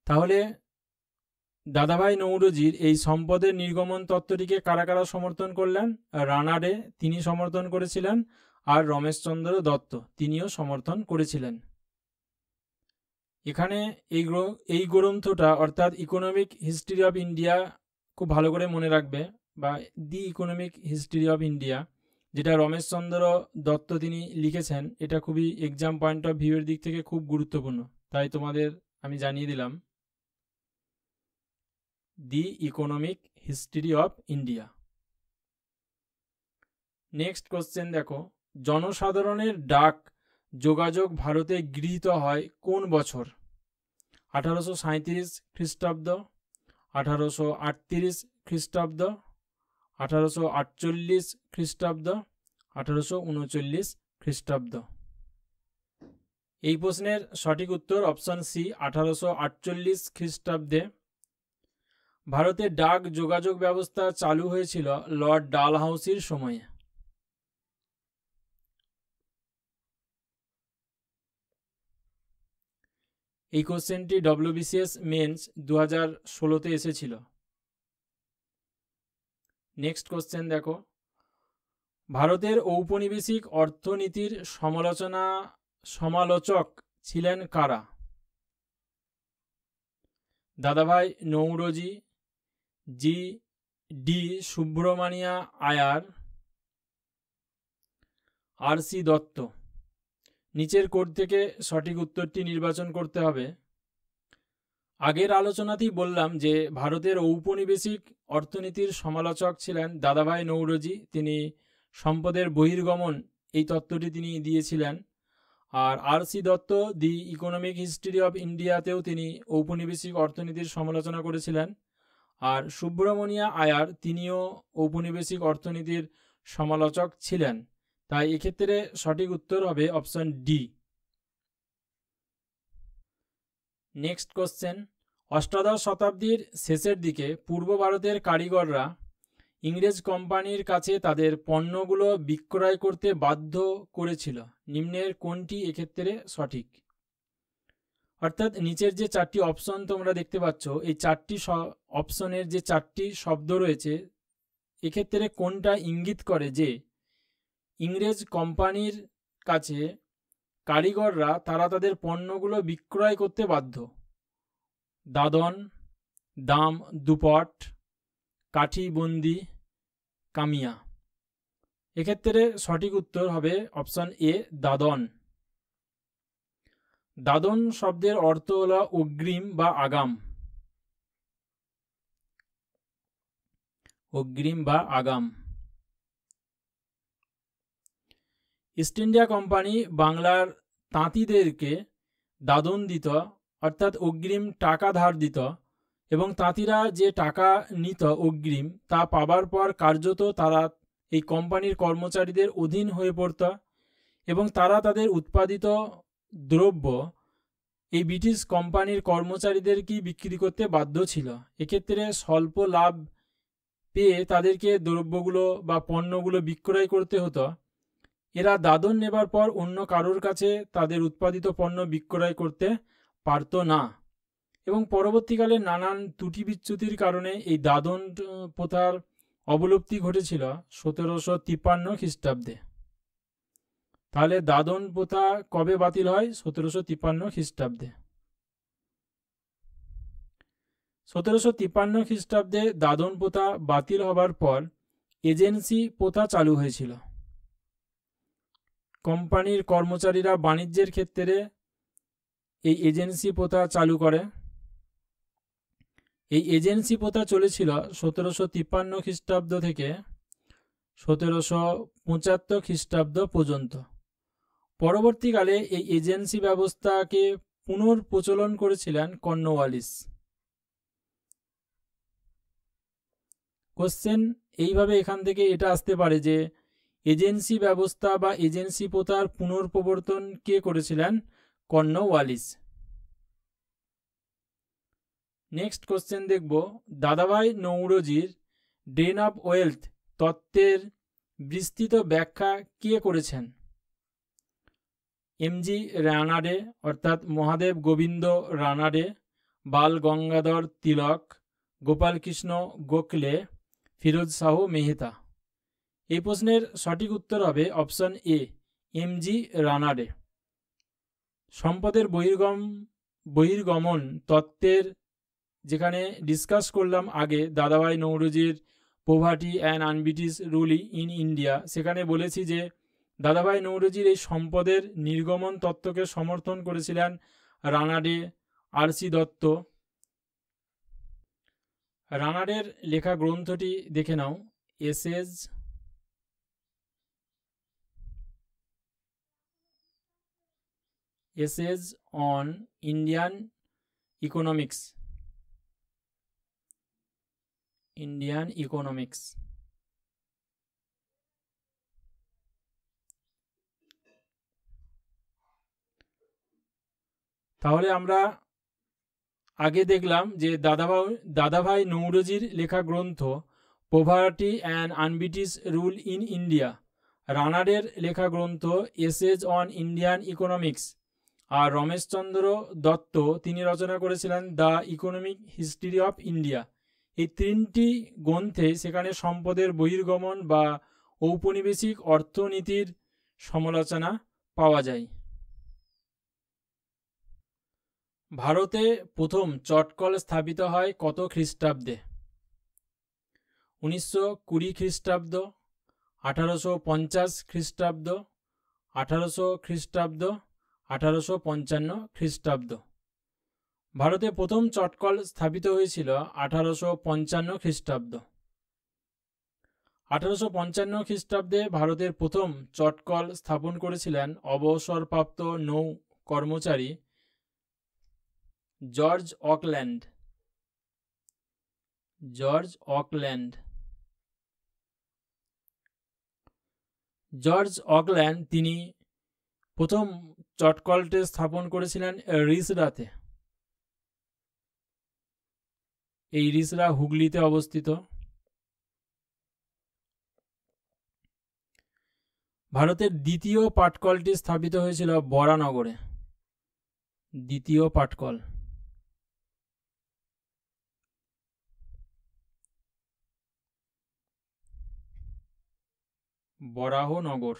তাহলে দাদাভাই নৌরোজির এই সম্পদের নির্গমন তত্ত্বটিকে কারা কারা সমর্থন করলেন? রানাডে তিনি সমর্থন করেছিলেন, আর রমেশচন্দ্র দত্ত তিনিও সমর্থন করেছিলেন। এখানে এই গ্রন্থটা অর্থাৎ ইকোনমিক হিস্ট্রি অফ ইন্ডিয়া খুব ভালো করে মনে রাখবে, বা দি ইকোনমিক হিস্ট্রি অফ ইন্ডিয়া, যেটা রমেশচন্দ্র দত্ত তিনি লিখেছেন, এটা খুবই এক্সাম পয়েন্ট অফ ভিউয়ের দিক থেকে খুব গুরুত্বপূর্ণ, তাই তোমাদের আমি জানিয়ে দিলাম the economic history of India. Next question দেখো, জনসাধারণের ডাক যোগাযোগ ভারতে গৃহীত হয় কোন বছর? 1837 খ্রিস্টাব্দ, 1838 খ্রিস্টাব্দ, 1848 খ্রিস্টাব্দ, 1839 খ্রিস্টাব্দ। এই প্রশ্নের সঠিক উত্তর অপশন সি, 1848 খ্রিস্টাব্দে। ভারতের ডাক যোগাযোগ ব্যবস্থা চালু হয়েছিল লর্ড ডালহাউসির সময়ে। এই কোশ্চেনটি ডব্লিউবিসিএস মেন্স 2016-তে এসেছিল। নেক্সট কোশ্চেন দেখো, ভারতের ঔপনিবেশিক অর্থনীতির সমালোচক ছিলেন কারা? দাদাভাই নৌরোজি, জি ডি সুব্রমণিয়া আয়ার, আর সি দত্ত। নিচের কোড থেকে সঠিক উত্তরটি নির্বাচন করতে হবে। আগের আলোচনাতেই বললাম যে ভারতের ঔপনিবেশিক অর্থনীতির সমালোচক ছিলেন দাদাভাই নৌরোজি, তিনি সম্পদের বহির্গমন এই তত্ত্বটি তিনি দিয়েছিলেন। আর C Dutta the economic history of ইন্ডিয়াতেও তিনি ঔপনিবেশিক অর্থনীতির সমালোচনা করেছিলেন। আর সুব্রমণিয়া আয়ার তিনিও ঔপনিবেশিক অর্থনীতির সমালোচক ছিলেন। তাই এক্ষেত্রে সঠিক উত্তর হবে অপশন ডি। নেক্সট কোশ্চেন, অষ্টাদশ শতাব্দীর শেষের দিকে পূর্ব ভারতের কারিগররা ইংরেজ কোম্পানির কাছে তাদের পণ্যগুলো বিক্রয় করতে বাধ্য করেছিল, নিম্নের কোনটি এক্ষেত্রে সঠিক? অর্থাৎ নিচের যে চারটি অপশন তোমরা দেখতে পাচ্ছ, এই চারটি অপশনের যে চারটি শব্দ রয়েছে, এক্ষেত্রে কোনটা ইঙ্গিত করে যে ইংরেজ কোম্পানির কাছে কারিগররা তারা তাদের পণ্যগুলো বিক্রয় করতে বাধ্য। দাদন, দাম দুপট, কাঠি বন্দি, কামিয়া। এক্ষেত্রে সঠিক উত্তর হবে অপশন এ দাদন। দাদন শব্দের অর্থ হলো অগ্রিম বা আগাম। অগ্রিম বা আগাম। ইস্ট ইন্ডিয়া কোম্পানি বাংলার তাঁতিদেরকে দাদন দিত, অর্থাৎ অগ্রিম টাকা ধার দিত, এবং তাঁতিরা যে টাকা নিত অগ্রিম তা পাবার পর কার্যত তারা এই কোম্পানির কর্মচারীদের অধীন হয়ে পড়ত এবং তারা তাদের উৎপাদিত দ্রব্য এই ব্রিটিশ কোম্পানির কর্মচারীদেরকেই বিক্রি করতে বাধ্য ছিল। এক্ষেত্রে স্বল্প লাভ পেয়ে তাদেরকে দ্রব্যগুলো বা পণ্যগুলো বিক্রয় করতে হতো। এরা দাদন নেবার পর অন্য কারোর কাছে তাদের উৎপাদিত পণ্য বিক্রয় করতে পারত না এবং পরবর্তীকালে নানান ত্রুটি বিচ্যুতির কারণে এই দাদন প্রথার অবলুপ্তি ঘটেছিল 1753 খ্রিস্টাব্দে। তাহলে দাদন প্রথা কবে বাতিল হয়? 1753 খ্রিস্টাব্দে। 1753 খ্রিস্টাব্দে দাদন প্রথা বাতিল হবার পর এজেন্সি প্রথা চালু হয়েছিল। কোম্পানির কর্মচারীরা বাণিজ্যের ক্ষেত্রে এই এজেন্সি প্রথা চালু করে। এই এজেন্সি প্রথা চলেছিল 1753 খ্রিস্টাব্দ থেকে 1775 খ্রিস্টাব্দ পর্যন্ত। পরবর্তীকালে এই এজেন্সি ব্যবস্থাকে পুনর্প্রচলন করেছিলেন কর্নওয়ালিস। কোশ্চেন এইভাবে এখান থেকে এটা আসতে পারে যে এজেন্সি ব্যবস্থা বা এজেন্সি প্রথার পুনর্প্রবর্তন কে করেছিলেন? কর্নওয়ালিস। নেক্সট কোশ্চেন দেখব, দাদাভাই নৌরোজির ড্রেন অফ ওয়েলথ তত্ত্বের বিস্তৃত ব্যাখ্যা কে করেছেন? এমজি রানাডে অর্থাৎ মহাদেব গোবিন্দ রানাডে, বাল গঙ্গাধর তিলক, গোপালকৃষ্ণ গোখলে, ফিরোজ শাহ মেহতা। এই প্রশ্নের সঠিক উত্তর হবে অপশন এ এমজি রানাডে। সম্পদের বহির্গমন তত্ত্বের যেখানে ডিসকাস করলাম আগে দাদাভাই নৌরোজির poverty and un-British rule in India, সেখানে বলেছি যে দাদাভাই নৌরোজির এই সম্পদের নির্গমন তত্ত্বকে সমর্থন করেছিলেন রানাডে, আর.সি. দত্ত। রানাডের লেখা গ্রন্থটি দেখে নাও, এসেজ অন ইন্ডিয়ান ইকোনমিক্স। তাহলে আমরা আগে দেখলাম যে দাদাভাই নৌরোজির লেখা গ্রন্থ poverty and un-British rule in India, রানাডের লেখা গ্রন্থ এসেজ অন ইন্ডিয়ান ইকোনমিক্স, আর রমেশচন্দ্র দত্ত তিনি রচনা করেছিলেন the economic history of India. এই তিনটি গ্রন্থে সেখানে সম্পদের বহির্গমন বা ঔপনিবেশিক অর্থনীতির সমালোচনা পাওয়া যায়। ভারতে প্রথম চটকল স্থাপিত হয় কত খ্রিস্টাব্দে? 1920 খ্রিস্টাব্দ, 1850 খ্রিস্টাব্দ, 1800 খ্রিস্টাব্দ, 1855 খ্রিস্টাব্দ। ভারতে প্রথম চটকল স্থাপিত হয়েছিল 1855 খ্রিস্টাব্দ। 1855 খ্রিস্টাব্দে ভারতের প্রথম চটকল স্থাপন করেছিলেন অবসরপ্রাপ্ত নৌ কর্মচারী জর্জ অকল্যান্ড। জর্জ অকল্যান্ড তিনি প্রথম চটকলটি স্থাপন করেছিলেন রিসরাতে। এই রিসরা হুগলিতে অবস্থিত। ভারতের দ্বিতীয় পাটকলটি স্থাপিত হয়েছিল বরানগরে। দ্বিতীয় পাটকল। বরাহনগর।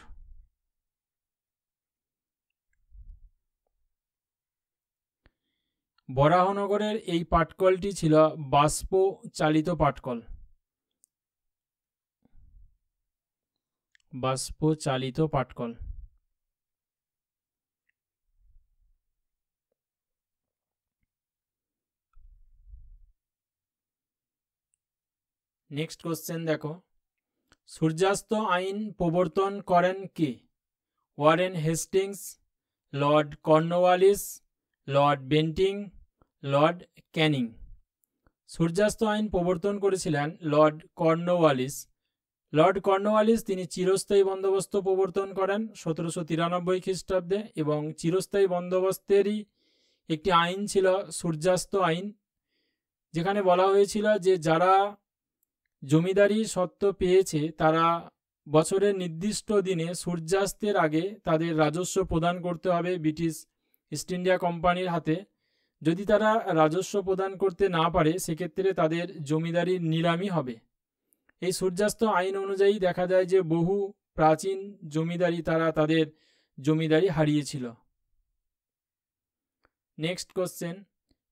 বরাহনগরের এই পাটকলটি ছিল বাষ্প চালিত পাটকল। বাষ্প চালিত পাটকল। নেক্সট কোশ্চেন দেখো, সূর্যাস্ত আইন প্রবর্তন করেন কে? Warren Hastings, Lord Cornwallis, Lord Bentinck, Lord Canning. সূর্যাস্ত আইন প্রবর্তন করেছিলেন লর্ড কর্নওয়ালিস। লর্ড কর্নওয়ালিস তিনি চিরস্থায়ী বন্দোবস্ত প্রবর্তন করেন 1793 খ্রিস্টাব্দে, এবং চিরস্থায়ী বন্দোবস্তেরই একটি আইন ছিল সূর্যাস্ত আইন, যেখানে বলা হয়েছিল যে যারা জমিদারি স্বত্ব পেয়েছে তারা বছরের নির্দিষ্ট দিনে সূর্যাস্তের আগে তাদের রাজস্ব প্রদান করতে হবে ব্রিটিশ ইস্ট ইন্ডিয়া কোম্পানির হাতে। যদি তারা রাজস্ব প্রদান করতে না পারে সেক্ষেত্রে তাদের জমিদারির নিলামি হবে। এই সূর্যাস্ত আইন অনুযায়ী দেখা যায় যে বহু প্রাচীন জমিদারি তারা তাদের জমিদারি হারিয়েছিল। নেক্সট কোশ্চেন,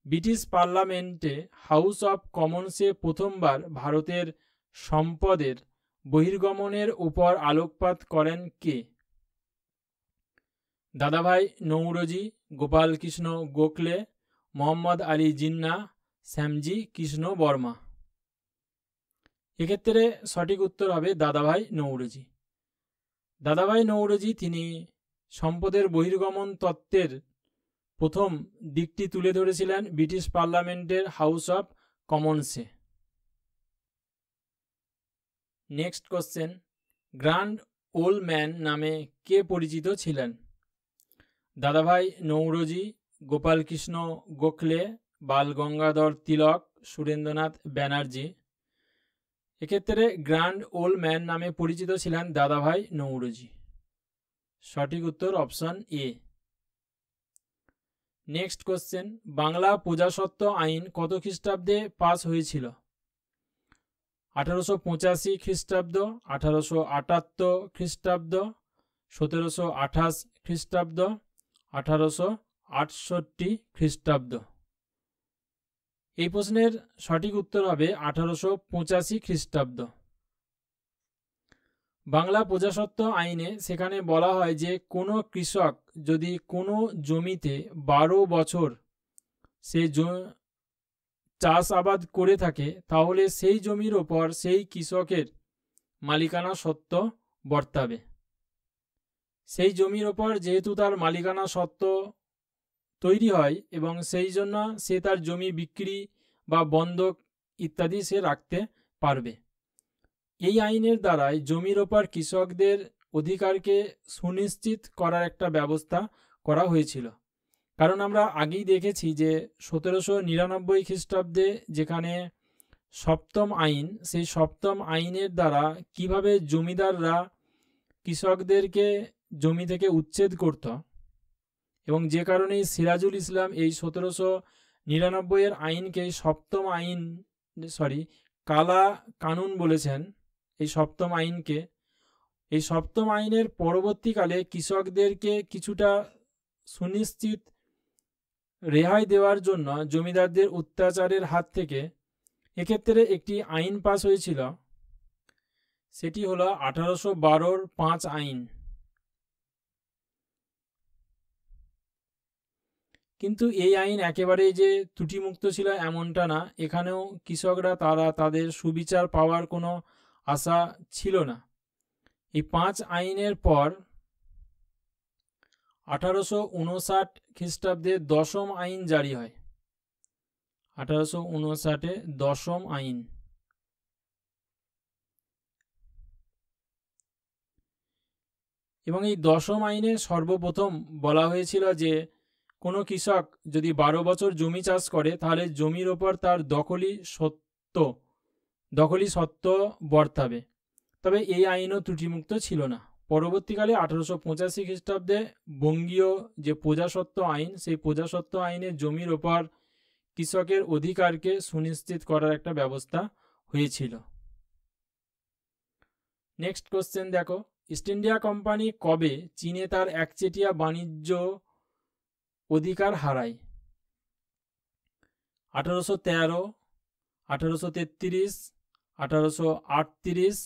ব্রিটিশ পার্লামেন্টে হাউস অফ কমন্সে প্রথমবার ভারতের সম্পদের বহির্গমনের উপর আলোকপাত করেন কে? দাদাভাই নৌরোজি, গোপাল কৃষ্ণ গোখলে, মোহাম্মদ আলী জিন্নাহ, শ্যামজি কৃষ্ণ বর্মা। এক্ষেত্রে সঠিক উত্তর হবে দাদাভাই নৌরোজি। দাদাভাই নৌরোজি তিনি সম্পদের বহির্গমন তত্ত্বের প্রথম দিকটি তুলে ধরেছিলেন ব্রিটিশ পার্লামেন্টের হাউস অফ কমন্সে। Next question, grand old man নামে কে পরিচিত ছিলেন? দাদাভাই নৌরোজি, গোপাল কৃষ্ণ গোখলে, বাল গঙ্গাধর তিলক, সুরেন্দ্রনাথ ব্যানার্জি। এক্ষেত্রে গ্র্যান্ড ওল্ড ম্যান নামে পরিচিত ছিলেন দাদাভাই নৌরোজি। সঠিক উত্তর অপশন এ। নেক্সট কোশ্চেন, বাংলা প্রজাস্বত্ব আইন কত খ্রিস্টাব্দে পাস হয়েছিল? 1885 খ্রিস্টাব্দ, 1878 খ্রিস্টাব্দ, 1728 খ্রিস্টাব্দ, 1868 খ্রিস্টাব্দ। এই প্রশ্নের সঠিক উত্তর হবে 1885 খ্রিস্টাব্দ। বাংলা প্রজাস্বত্ব আইনে সেখানে বলা হয় যে কোনো কৃষক যদি কোনো জমিতে 12 বছর সে চাষাবাদ করে থাকে তাহলে সেই জমির ওপর সেই কৃষকের মালিকানা সত্ত্ব বর্তাবে। সেই জমির ওপর যেহেতু তার মালিকানা সত্ত্ব তৈরি হয় এবং সেই জন্য সে তার জমি বিক্রি বা বন্ধক ইত্যাদি সে রাখতে পারবে। এই আইনের দ্বারাই জমির ওপর কৃষকদের অধিকারকে সুনিশ্চিত করার একটা ব্যবস্থা করা হয়েছিল। কারণ আমরা আগেই দেখেছি যে 1799 খ্রিস্টাব্দে যেখানে সপ্তম আইন, সেই সপ্তম আইনের দ্বারা কিভাবে জমিদাররা কৃষকদেরকে জমি থেকে উচ্ছেদ করত, এবং যে কারণে সিরাজুল ইসলাম এই 1799 আইনকে সপ্তম আইন কালা কানুন বলেছেন। এই সপ্তম আইনকে, এই সপ্তম আইনের পরবর্তীকালে কৃষকদেরকে কিছুটা সুনিশ্চিত রেহাই দেওয়ার জন্য জমিদারদের অত্যাচারের হাত থেকে এক্ষেত্রে একটি আইন পাস হয়েছিল, সেটি হলো 1812 5 আইন। কিন্তু এই আইন একেবারেই যে ত্রুটিমুক্ত ছিল এমনটা না, এখানেও কৃষকরা তারা তাদের সুবিচার পাওয়ার কোনো আশা ছিল না। এই 5 আইনের পর 1859 খ্রিস্টাব্দে 10ম আইন জারি হয়। 1859-এ 10ম আইন। এবং এই 10ম আইনে সর্বপ্রথম বলা হয়েছিল যে কোনো কৃষক যদি 12 বছর জমি চাষ করে তাহলে জমির ওপর তার দখলি সত্ত্ব বর্তাবে। তবে এই আইনও ত্রুটিমুক্ত ছিল না। পরবর্তীকালে 1885 খ্রিস্টাব্দে বঙ্গীয় যে প্রজাস্বত্ব আইন, সেই প্রজাস্বত্ব আইনে জমির ওপর কৃষকের অধিকারকে সুনিশ্চিত করার একটা ব্যবস্থা হয়েছিল। নেক্সট কোশ্চেন দেখো, ইস্ট ইন্ডিয়া কোম্পানি কবে চীনে তার একচেটিয়া বাণিজ্য অধিকার হারায়? 1813, 1833, 1838,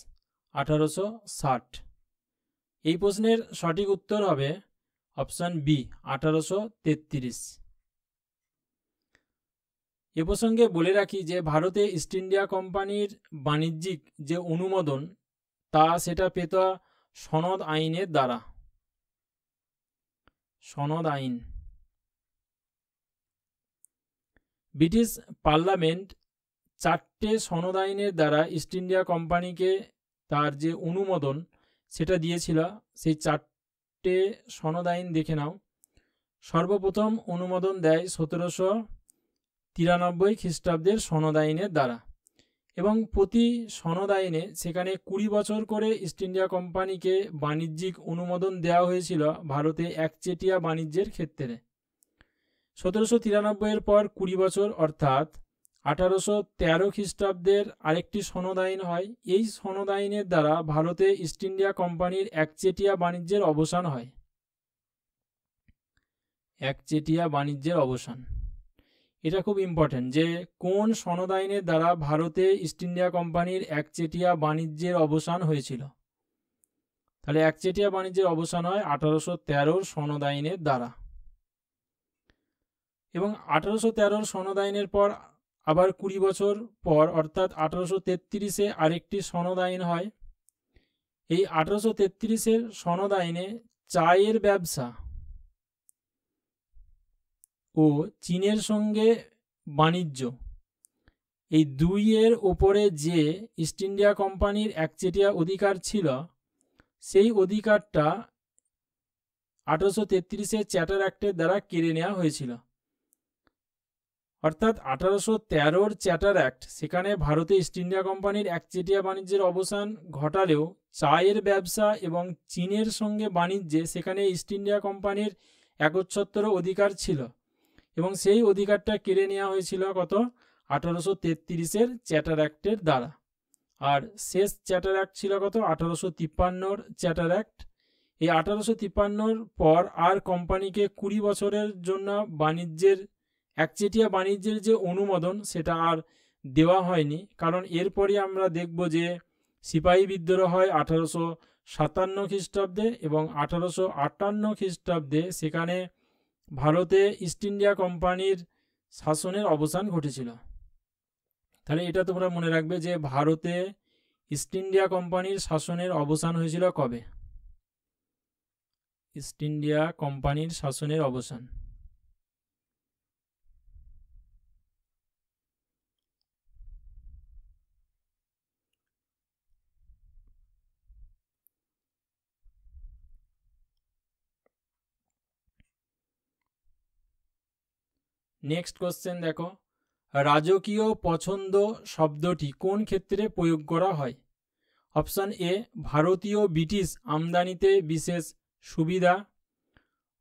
1860। এই প্রশ্নের সঠিক উত্তর হবে অপশন বি 1833। এ প্রসঙ্গে বলে রাখি যে ভারতে ইস্ট ইন্ডিয়া কোম্পানির বাণিজ্যিক যে অনুমোদন সেটা পেত সনদ আইনের দ্বারা। সনদ আইন। ব্রিটিশ পার্লামেন্ট 4টে সনদ আইনের দ্বারা ইস্ট ইন্ডিয়া কোম্পানিকে তার যে অনুমোদন সেটা দিয়েছিল। সেই 4টে সনদ আইন দেখে নাও। সর্বপ্রথম অনুমোদন দেয় 1793 খ্রিস্টাব্দের সনদ আইনের দ্বারা, এবং প্রতি সনদ আইনে সেখানে 20 বছর করে ইস্ট ইন্ডিয়া কোম্পানিকে বাণিজ্যিক অনুমোদন দেওয়া হয়েছিল ভারতে একচেটিয়া বাণিজ্যের ক্ষেত্রে। 1793 পর 20 বছর অর্থাৎ 1813 খ্রিস্টাব্দের আরেকটি সনদ আইন হয়। এই সনদ আইনের দ্বারা ভারতে ইস্ট ইন্ডিয়া কোম্পানির একচেটিয়া বাণিজ্যের অবসান হয়। একচেটিয়া বাণিজ্যের অবসান, এটা খুব ইম্পর্টেন্ট যে কোন সনদ আইনের দ্বারা ভারতে ইস্ট ইন্ডিয়া কোম্পানির একচেটিয়া বাণিজ্যের অবসান হয়েছিল। তাহলে একচেটিয়া বাণিজ্যের অবসান হয় 1813 সনদ আইনের দ্বারা। এবং 1813 সনদ আইনের পর আবার 20 বছর পর অর্থাৎ 1833-এ আরেকটি সনদ আইন হয়। এই 1833-এর সনদ আইনে চায়ের ব্যবসা ও চীনের সঙ্গে বাণিজ্য, এই দুইয়ের ওপরে যে ইস্ট ইন্ডিয়া কোম্পানির একচেটিয়া অধিকার ছিল সেই অধিকারটা 1833-এর চ্যাটার অ্যাক্টের দ্বারা কেড়ে নেওয়া হয়েছিল। অর্থাৎ 1813-র চ্যাটার অ্যাক্ট সেখানে ভারতে ইস্ট ইন্ডিয়া কোম্পানির একচেটিয়া বাণিজ্যের অবসান ঘটালেও চায়ের ব্যবসা এবং চীনের সঙ্গে বাণিজ্যে সেখানে ইস্ট ইন্ডিয়া কোম্পানির একচ্ছত্র অধিকার ছিল, এবং সেই অধিকারটা কেড়ে নেওয়া হয়েছিল কত 1833-এর চ্যাটার অ্যাক্টের দ্বারা। আর শেষ চ্যাটার অ্যাক্ট ছিল কত 1853-র চ্যাটার অ্যাক্ট। এই 1853-র পর আর কোম্পানিকে 20 বছরের জন্য বাণিজ্যের একচেটিয়া বাণিজ্যের যে অনুমোদন সেটা আর দেওয়া হয়নি, কারণ এরপরই আমরা দেখব যে সিপাহী বিদ্রোহ হয় 1857 খ্রিস্টাব্দে, এবং 1858 খ্রিস্টাব্দে সেখানে ভারতে ইস্ট ইন্ডিয়া কোম্পানির শাসনের অবসান ঘটেছিল। তাহলে এটা তোমরা মনে রাখবে যে ভারতে ইস্ট ইন্ডিয়া কোম্পানির শাসনের অবসান হয়েছিল কবে। ইস্ট ইন্ডিয়া কোম্পানির শাসনের অবসান নেক্সট কোশ্চেন দেখো, রাজকীয় পছন্দ শব্দটি কোন ক্ষেত্রে প্রয়োগ করা হয়। অপশন এ ভারতীয় ব্রিটিশ আমদানিতে বিশেষ সুবিধা।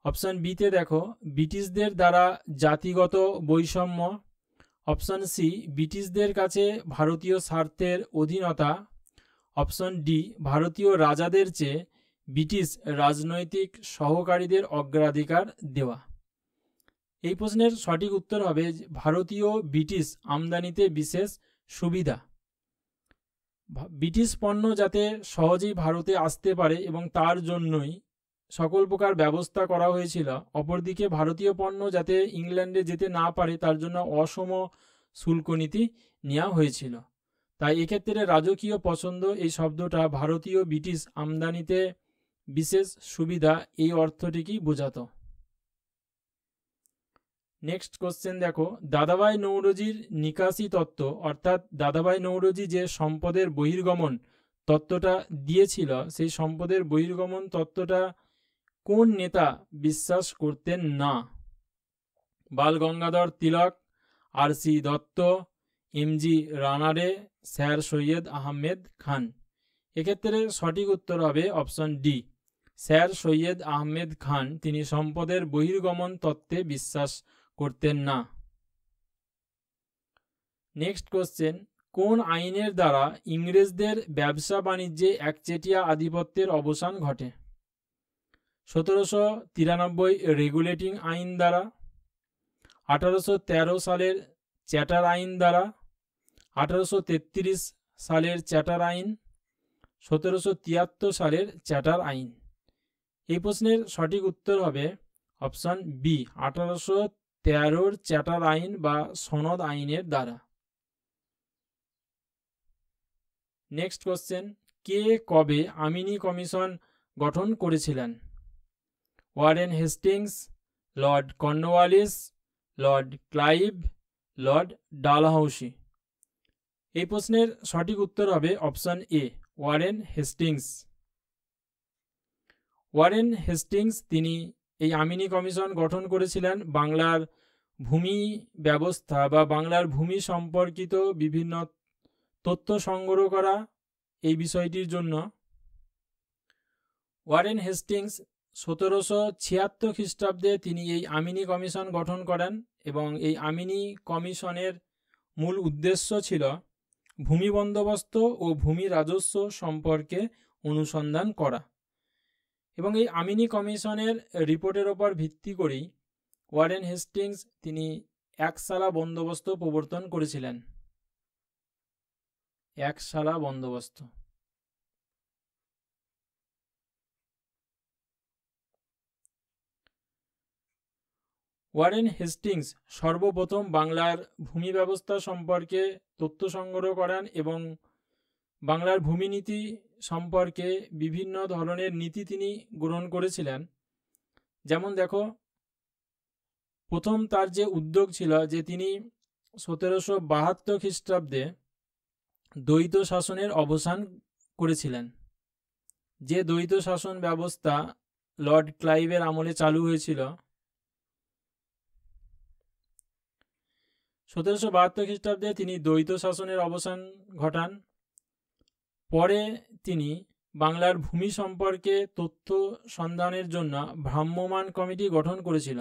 অপশন বিতে দেখো ব্রিটিশদের দ্বারা জাতিগত বৈষম্য। অপশন সি ব্রিটিশদের কাছে ভারতীয় স্বার্থের অধীনতা। অপশন ডি ভারতীয় রাজাদের চেয়ে ব্রিটিশ রাজনৈতিক সহকারীদের অগ্রাধিকার দেওয়া। এই প্রশ্নের সঠিক উত্তর হবে ভারতীয় ব্রিটিশ আমদানিতে বিশেষ সুবিধা। ব্রিটিশ পণ্য যাতে সহজেই ভারতে আসতে পারে এবং তার জন্যই সকল প্রকার ব্যবস্থা করা হয়েছিল। অপরদিকে ভারতীয় পণ্য যাতে ইংল্যান্ডে যেতে না পারে তার জন্য অসম শুল্ক নীতি নেওয়া হয়েছিল। তাই এক্ষেত্রে রাজকীয় পছন্দ এই শব্দটা ভারতীয় ব্রিটিশ আমদানিতে বিশেষ সুবিধা এই অর্থটিকেই বোঝাতো। নেক্সট কোশ্চেন দেখো, দাদাভাই নৌরোজির নিকাশি তত্ত্ব অর্থাৎ দাদাভাই নৌরোজি যে সম্পদের বহির্গমন তত্ত্বটা দিয়েছিল সেই সম্পদের বহির্গমন তত্ত্বটা কোন নেতা বিশ্বাস করতেন না। Bal Gangadhar Tilak, R C. Dutt, M G. Ranade, sir Syed Ahmed Khan. এক্ষেত্রে সঠিক উত্তর হবে option D, sir Syed Ahmed Khan. তিনি সম্পদের বহির্গমন তত্ত্বে বিশ্বাস করতেন না। নেক্সট কোশ্চেন, কোন আইনের দ্বারা ইংরেজদের ব্যবসা বাণিজ্যে একচেটিয়া আধিপত্যের অবসান ঘটে। 1793 রেগুলেটিং আইন দ্বারা, 1813 সালের চ্যাটার আইন দ্বারা, 1833 সালের চ্যাটার আইন, 1773 সালের চ্যাটার আইন। এই প্রশ্নের সঠিক উত্তর হবে অপশন বি, 1813 চ্যাটার আইন বা সনদ আইনের দ্বারা। নেক্সট কোশ্চেন, কে কবে আমিনি কমিশন গঠন করেছিলেন? Warren Hastings, Lord Cornwallis, Lord Clive, Lord Dalhousie. এই প্রশ্নের সঠিক উত্তর হবে option A, Warren Hastings. Warren Hastings তিনি এই আমিনি কমিশন গঠন করেছিলেন বাংলার ভূমি ব্যবস্থা বা বাংলার ভূমি সম্পর্কিত বিভিন্ন তথ্য সংগ্রহ করা এই বিষয়টির জন্য। ওয়ারেন হেস্টিংস 1776 খ্রিস্টাব্দে তিনি এই আমিনি কমিশন গঠন করেন এবং এই আমিনি কমিশনের মূল উদ্দেশ্য ছিল ভূমি বন্দোবস্ত ও ভূমি রাজস্ব সম্পর্কে অনুসন্ধান করা। এবং এই আমিনি কমিশনের রিপোর্টের ওপর ভিত্তি করেই ওয়ারেন হেস্টিংস তিনি একসালা বন্দোবস্ত প্রবর্তন করেছিলেন। একসালা বন্দোবস্ত। ওয়ারেন হেস্টিংস সর্বপ্রথম বাংলার ভূমি ব্যবস্থা সম্পর্কে তথ্য সংগ্রহ করেন এবং বাংলার ভূমি নীতি সম্পর্কে বিভিন্ন ধরনের নীতি তিনি গ্রহণ করেছিলেন। যেমন দেখো, প্রথম তার যে উদ্যোগ ছিল যে তিনি 1772 খ্রিস্টাব্দে দ্বৈত শাসনের অবসান করেছিলেন। যে দ্বৈত শাসন ব্যবস্থা লর্ড ক্লাইভের আমলে চালু হয়েছিল, 1772 খ্রিস্টাব্দে তিনি দ্বৈত শাসনের অবসান ঘটান। পরে তিনি বাংলার ভূমি সম্পর্কে তথ্য সন্ধানের জন্য ভ্রাম্যমাণ কমিটি গঠন করেছিল।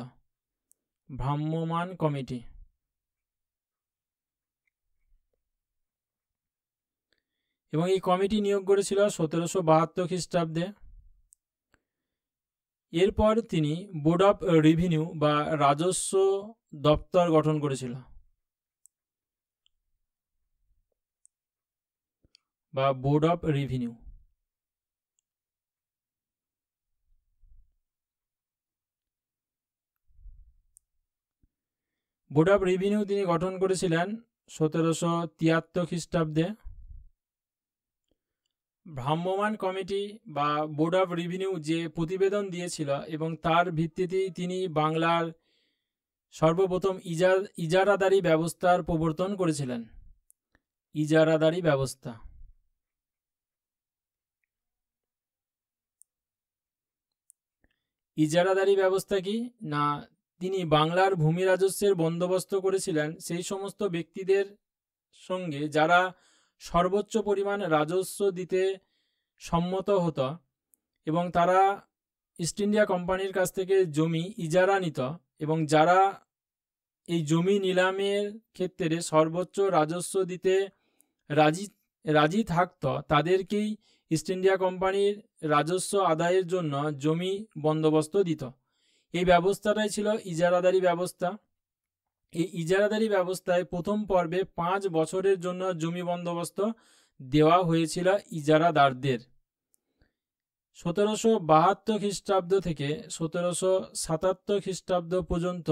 ভ্রাম্যমাণ কমিটি। এবং এই কমিটি নিয়োগ করেছিল 1772 খ্রিস্টাব্দে। এরপর তিনি বোর্ড অফ রেভিনিউ বা রাজস্ব দপ্তর গঠন করেছিল বা board of revenue. Board of revenue তিনি গঠন করেছিলেন 1773 খ্রিস্টাব্দে। ভ্রাম্যমাণ কমিটি বা বোর্ড অফ রেভিনিউ যে প্রতিবেদন দিয়েছিল এবং তার ভিত্তিতেই তিনি বাংলার সর্বপ্রথম ইজারাদারি ব্যবস্থার প্রবর্তন করেছিলেন। ইজারাদারি ব্যবস্থা। ইজারাদারি ব্যবস্থা কি না, তিনি বাংলার ভূমি রাজস্বের বন্দোবস্ত করেছিলেন সেই সমস্ত ব্যক্তিদের সঙ্গে যারা সর্বোচ্চ পরিমাণ রাজস্ব দিতে সম্মত হতো এবং তারা ইস্ট ইন্ডিয়া কোম্পানির কাছ থেকে জমি ইজারা নিত এবং যারা এই জমি নিলামের ক্ষেত্রে সর্বোচ্চ রাজস্ব দিতে রাজি থাকত তাদেরকেই ইস্ট ইন্ডিয়া কোম্পানির রাজস্ব আদায়ের জন্য জমি বন্দোবস্ত দিত। এই ব্যবস্থাটাই ছিল ইজারাদারি ব্যবস্থা। এই ইজারাদারি ব্যবস্থায় প্রথম পর্বে 5 বছরের জন্য জমি বন্দোবস্ত দেওয়া হয়েছিল ইজারাদারদের। 1772 খ্রিস্টাব্দ থেকে 1777 খ্রিস্টাব্দ পর্যন্ত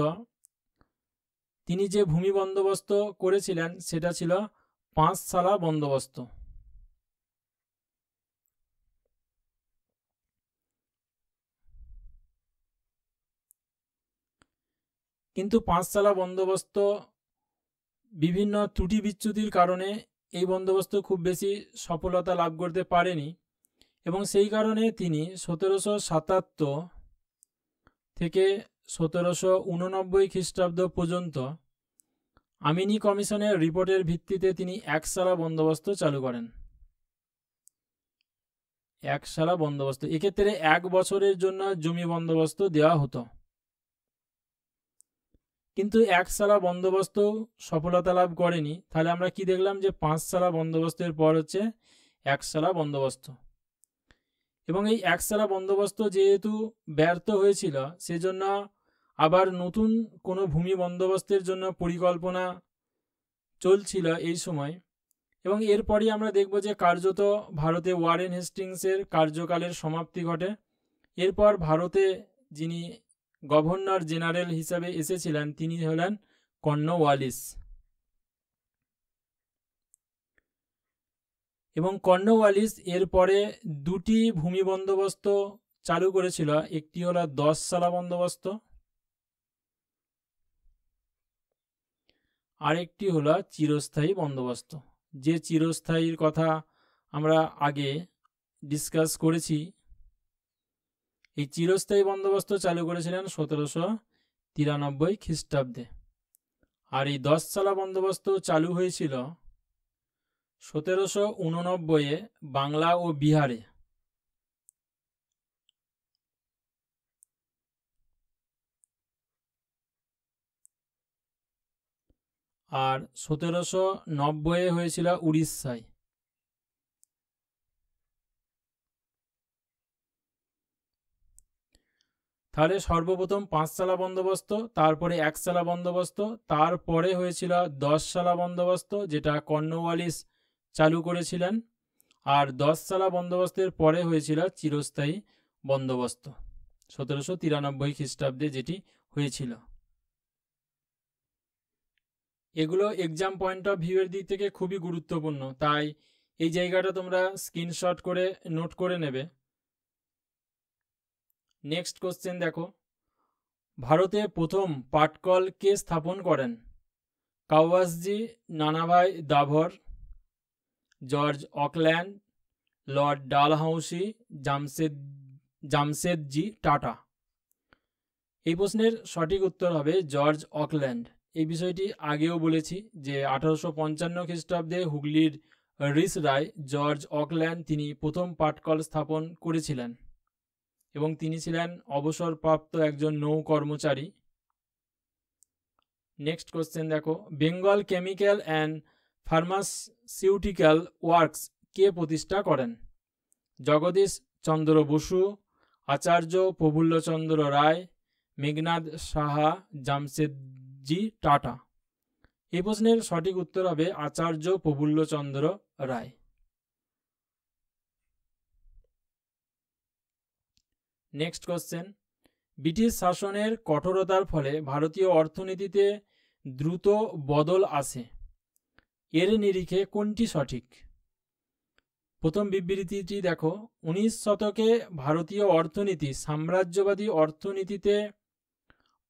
তিনি যে ভূমি বন্দোবস্ত করেছিলেন সেটা ছিল 5 সালা বন্দোবস্ত। কিন্তু 5 সালা বন্দোবস্ত বিভিন্ন ত্রুটি বিচ্যুতির কারণে এই বন্দোবস্ত খুব বেশি সফলতা লাভ করতে পারেনি এবং সেই কারণে তিনি 1777 থেকে 1789 খ্রিস্টাব্দ পর্যন্ত আমিনি কমিশনের রিপোর্টের ভিত্তিতে তিনি 1 সালা বন্দোবস্ত চালু করেন। 1 সালা বন্দোবস্ত, এক্ষেত্রে 1 বছরের জন্য জমি বন্দোবস্ত দেওয়া হতো। কিন্তু 1 সালা বন্দোবস্ত সফলতা লাভ করেনি। তাহলে আমরা কি দেখলাম যে 5 সালা বন্দোবস্তের পর হচ্ছে 1 সালা বন্দোবস্ত। এবং এই 1 সালা বন্দোবস্ত যেহেতু ব্যর্থ হয়েছিল সেজন্য আবার নতুন কোনো ভূমি বন্দোবস্তের জন্য পরিকল্পনা চলছিল এই সময়, এবং এরপরই আমরা দেখব যে কার্যত ভারতে ওয়ারেন হেস্টিংসের কার্যকালের সমাপ্তি ঘটে। এরপর ভারতে যিনি গভর্নর জেনারেল হিসাবে এসেছিলেন তিনি হলেন কর্নওয়ালিস, এবং কর্নওয়ালিস এরপরে দুটি ভূমি বন্দোবস্ত চালু করেছিল। একটি হলো 10 সালা বন্দোবস্ত, আরেকটি হলো চিরস্থায়ী বন্দোবস্ত। যে চিরস্থায়ীর কথা আমরা আগে ডিসকাস করেছি, এই চিরস্থায়ী বন্দোবস্ত চালু করেছিলেন 1793 খ্রিস্টাব্দে, আর এই 10 সালা বন্দোবস্ত চালু হয়েছিল 1789 বাংলা ও বিহারে। আর 1790 হয়েছিল উড়িষ্যায়। তাহলে সর্বপ্রথম 5 সালা বন্দোবস্ত, তারপরে 1 সালা বন্দোবস্ত, তারপরে হয়েছিল 10 সালা বন্দোবস্ত যেটা কর্নওয়ালিস চালু করেছিলেন, আর 10 সালা বন্দোবস্তের পরে হয়েছিল চিরস্থায়ী বন্দোবস্ত 1793 খ্রিস্টাব্দে যেটি হয়েছিল। এগুলো এক্সাম পয়েন্ট অফ ভিউ এর দিক থেকে খুবই গুরুত্বপূর্ণ, তাই এই জায়গাটা তোমরা স্ক্রিনশট করে নোট করে নেবে। নেক্সট কোশ্চেন দেখো, ভারতে প্রথম পাটকল কে স্থাপন করেন? Cowasji, Nanabhai Davar, George Auckland, Lord Dalhousie, Jamsetji Tata. এই প্রশ্নের সঠিক উত্তর হবে জর্জ অকল্যান্ড। এই বিষয়টি আগেও বলেছি যে 1855 খ্রিস্টাব্দে হুগলির রিস রায় জর্জ অকল্যান্ড তিনি প্রথম পাটকল স্থাপন করেছিলেন, এবং তিনি ছিলেন অবসরপ্রাপ্ত একজন নৌ কর্মচারী। নেক্সট কোশ্চেন দেখো, Bengal chemical and pharmaceutical works কে প্রতিষ্ঠা করেন? জগদীশ চন্দ্র বসু, আচার্য প্রফুল্লচন্দ্র রায়, মেঘনাদ সাহা, জামশেদজি টাটা। এই প্রশ্নের সঠিক উত্তর হবে Acharya Prafullachandra Ray. Next question, British শাসনের কঠোরতার ফলে ভারতীয় অর্থনীতিতে দ্রুত বদল আসে, এর নিরিখে কোনটি সঠিক? প্রথম বিবৃতিটি দেখো, 19 শতকে ভারতীয় অর্থনীতি সাম্রাজ্যবাদী অর্থনীতিতে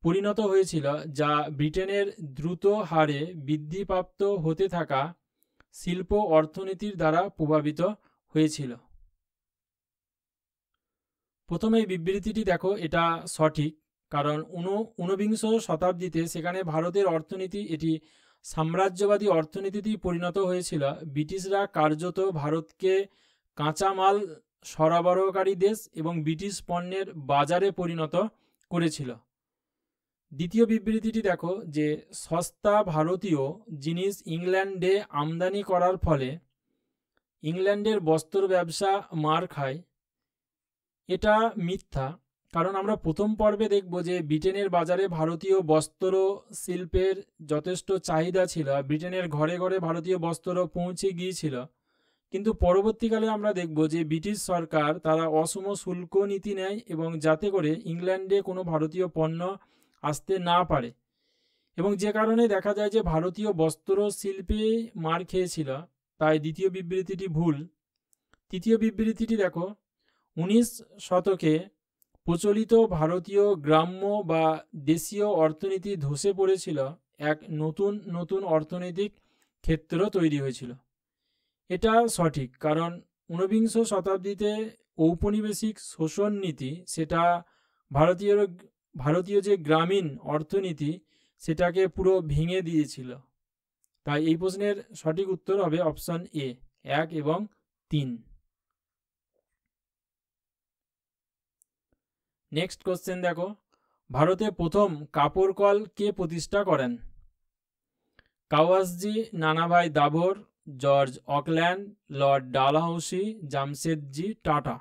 পরিণত হয়েছিল, যা ব্রিটেনের দ্রুত হারে বৃদ্ধিপ্রাপ্ত হতে থাকা শিল্প অর্থনীতির দ্বারা প্রভাবিত হয়েছিল। প্রথমে এই বিবৃতিটি দেখো, এটা সঠিক, কারণ 19বিংশ শতাব্দীতে সেখানে ভারতের অর্থনীতি এটি সাম্রাজ্যবাদী অর্থনীতিতেই পরিণত হয়েছিল। ব্রিটিশরা কার্যত ভারতকে কাঁচামাল সরবরাহকারী দেশ এবং ব্রিটিশ পণ্যের বাজারে পরিণত করেছিল। দ্বিতীয় বিবৃতিটি দেখো যে সস্তা ভারতীয় জিনিস ইংল্যান্ডে আমদানি করার ফলে ইংল্যান্ডের বস্ত্র ব্যবসা মার খায়। এটা মিথ্যা, কারণ আমরা প্রথম পর্বে দেখব যে ব্রিটেনের বাজারে ভারতীয় বস্ত্র শিল্পের যথেষ্ট চাহিদা ছিল, ব্রিটেনের ঘরে ঘরে ভারতীয় বস্ত্র পৌঁছে গিয়েছিল, কিন্তু পরবর্তীকালে আমরা দেখব যে ব্রিটিশ সরকার তারা অসম শুল্ক নীতি নেয়, এবং যাতে করে ইংল্যান্ডে কোনো ভারতীয় পণ্য আসতে না পারে, এবং যে কারণে দেখা যায় যে ভারতীয় বস্ত্র শিল্পে মার খেয়েছিল। তাই দ্বিতীয় বিবৃতিটি ভুল। তৃতীয় বিবৃতিটি দেখো, 19 শতকে প্রচলিত ভারতীয় গ্রাম্য বা দেশীয় অর্থনীতি ধসে পড়েছিল, এক নতুন নতুন অর্থনৈতিক ক্ষেত্র তৈরি হয়েছিল। এটা সঠিক, কারণ 19বিংশ শতাব্দীতে ঔপনিবেশিক শোষণ নীতি সেটা ভারতীয় যে গ্রামীণ অর্থনীতি সেটাকে পুরো ভেঙে দিয়েছিল। তাই এই প্রশ্নের সঠিক উত্তর হবে অপশন এ, 1 এবং 3। নেক্সট কোশ্চেন দেখো, ভারতে প্রথম কাপড় কল কে প্রতিষ্ঠা করেন? Cowasji, Nanabhai Davar, George Auckland, Lord Dalhousie, Jamsetji Tata.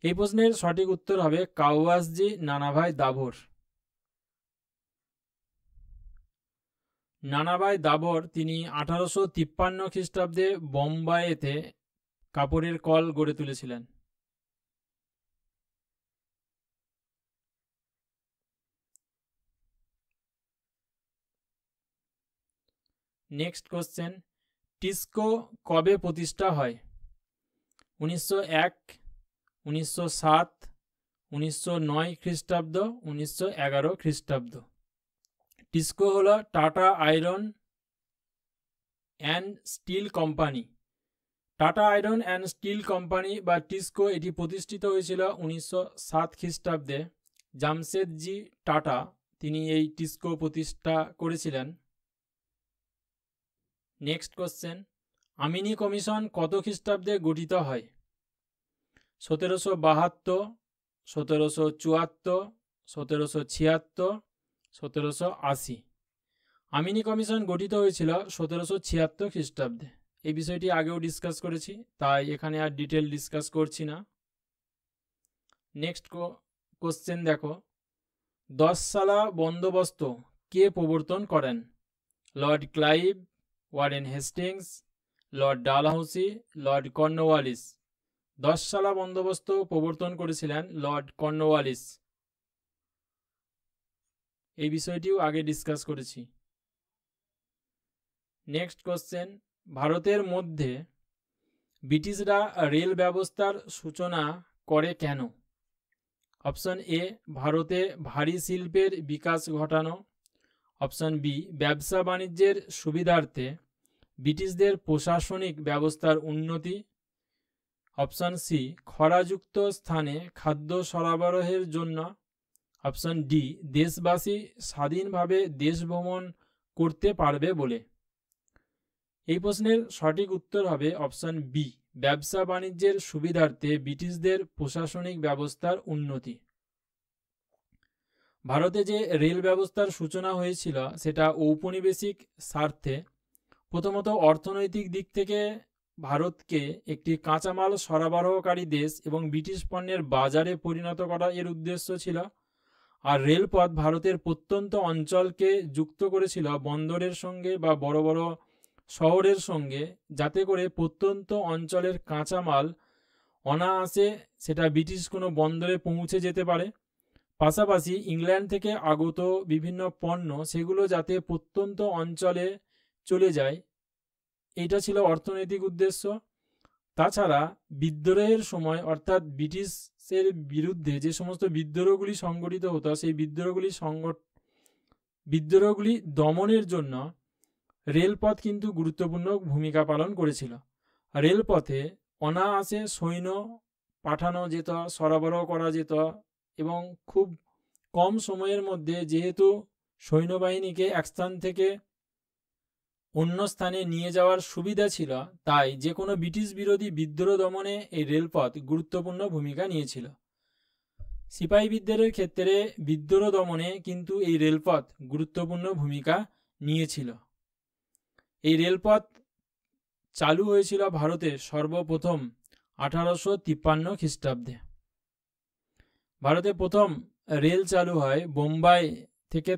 এই প্রশ্নের সঠিক উত্তর হবে কাওয়াসজি, নানাভাই দাভর। নানাভাই দাভর তিনি 1853 খ্রিস্টাব্দে বোম্বাইতে কাপড়ের কল গড়ে তুলেছিলেন। নেক্সট কোশ্চেন, টিস্কো কবে প্রতিষ্ঠা হয়? 1901, 1907, 1909 খ্রিস্টাব্দ, 1911 খ্রিস্টাব্দ। টিস্কো হলো tata iron and steel company. Tata iron and steel company বা টিস্কো এটি প্রতিষ্ঠিত হয়েছিল 1907 খ্রিস্টাব্দে। জামশেদজি টাটা তিনি এই টিস্কো প্রতিষ্ঠা করেছিলেন। নেক্সট কোশ্চেন, আমিনি কমিশন কত খ্রিস্টাব্দে গঠিত হয়? 1772, 1774, 1776, 1780। আমিনি কমিশন গঠিত হয়েছিল 1776 খ্রিস্টাব্দে। এই বিষয়টি আগেও ডিসকাস করেছি, তাই এখানে আর ডিটেল ডিসকাস করছি না। নেক্সট কোশ্চেন দেখো, 10 সালা বন্দোবস্ত কে প্রবর্তন করেন? Lord Clive, Warren Hastings, Lord Dalhousie, Lord Cornwallis. 10 সালা বন্দোবস্ত প্রবর্তন করেছিলেন লর্ড কর্নওয়ালিস। এই বিষয়টিও আগে ডিসকাস করেছি। নেক্সট কোশ্চেন, ভারতের মধ্যে ব্রিটিশরা রেল ব্যবস্থার সূচনা করে কেন? অপশন এ, ভারতে ভারী শিল্পের বিকাশ ঘটানো। অপশন বি, ব্যবসা বাণিজ্যের সুবিধার্থে ব্রিটিশদের প্রশাসনিক ব্যবস্থার উন্নতি। অপশন সি, খরাযুক্ত স্থানে খাদ্য সরবরাহের জন্য। অপশন ডি, দেশবাসী স্বাধীনভাবে দেশ ভ্রমণ করতে পারবে বলে। এই প্রশ্নের সঠিক উত্তর হবে অপশন বি, ব্যবসা বাণিজ্যের সুবিধার্থে ব্রিটিশদের প্রশাসনিক ব্যবস্থার উন্নতি। ভারতে যে রেল ব্যবস্থার সূচনা হয়েছিল সেটা ঔপনিবেশিক স্বার্থে। প্রথমত অর্থনৈতিক দিক থেকে ভারতকে একটি কাঁচামাল সরবরাহকারী দেশ এবং ব্রিটিশ পণ্যের বাজারে পরিণত করা এর উদ্দেশ্য ছিল। আর রেলপথ ভারতের প্রত্যন্ত অঞ্চলকে যুক্ত করেছিল বন্দরের সঙ্গে বা বড় বড় শহরের সঙ্গে, যাতে করে প্রত্যন্ত অঞ্চলের কাঁচামাল অনায়াসে সেটা ব্রিটিশ কোনো বন্দরে পৌঁছে যেতে পারে। পাশাপাশি ইংল্যান্ড থেকে আগত বিভিন্ন পণ্য সেগুলো যাতে প্রত্যন্ত অঞ্চলে চলে যায়, এইটা ছিল অর্থনৈতিক উদ্দেশ্য। তাছাড়া বিদ্রোহের সময় অর্থাৎ ব্রিটিশের বিরুদ্ধে যে সমস্ত বিদ্রোহগুলি সংগঠিত হতো সেই বিদ্রোহগুলি দমনের জন্য রেলপথ কিন্তু গুরুত্বপূর্ণ ভূমিকা পালন করেছিল। রেলপথে অনায়াসে সৈন্য পাঠানো যেত, সরবরাহ করা যেত এবং খুব কম সময়ের মধ্যে যেহেতু সৈন্যবাহিনীকে এক স্থান থেকে অন্য স্থানে নিয়ে যাওয়ার সুবিধা ছিল, তাই যে কোনো ব্রিটিশ বিরোধী বিদ্রোহ দমনে এই রেলপথ গুরুত্বপূর্ণ ভূমিকা নিয়েছিল। সিপাহী বিদ্রোহের ক্ষেত্রে বিদ্রোহ দমনে কিন্তু এই রেলপথ গুরুত্বপূর্ণ ভূমিকা নিয়েছিল। এই রেলপথ চালু হয়েছিল ভারতে সর্বপ্রথম 1853 খ্রিস্টাব্দে। ভারতে প্রথম রেল চালু হয় বোম্বাই থেকে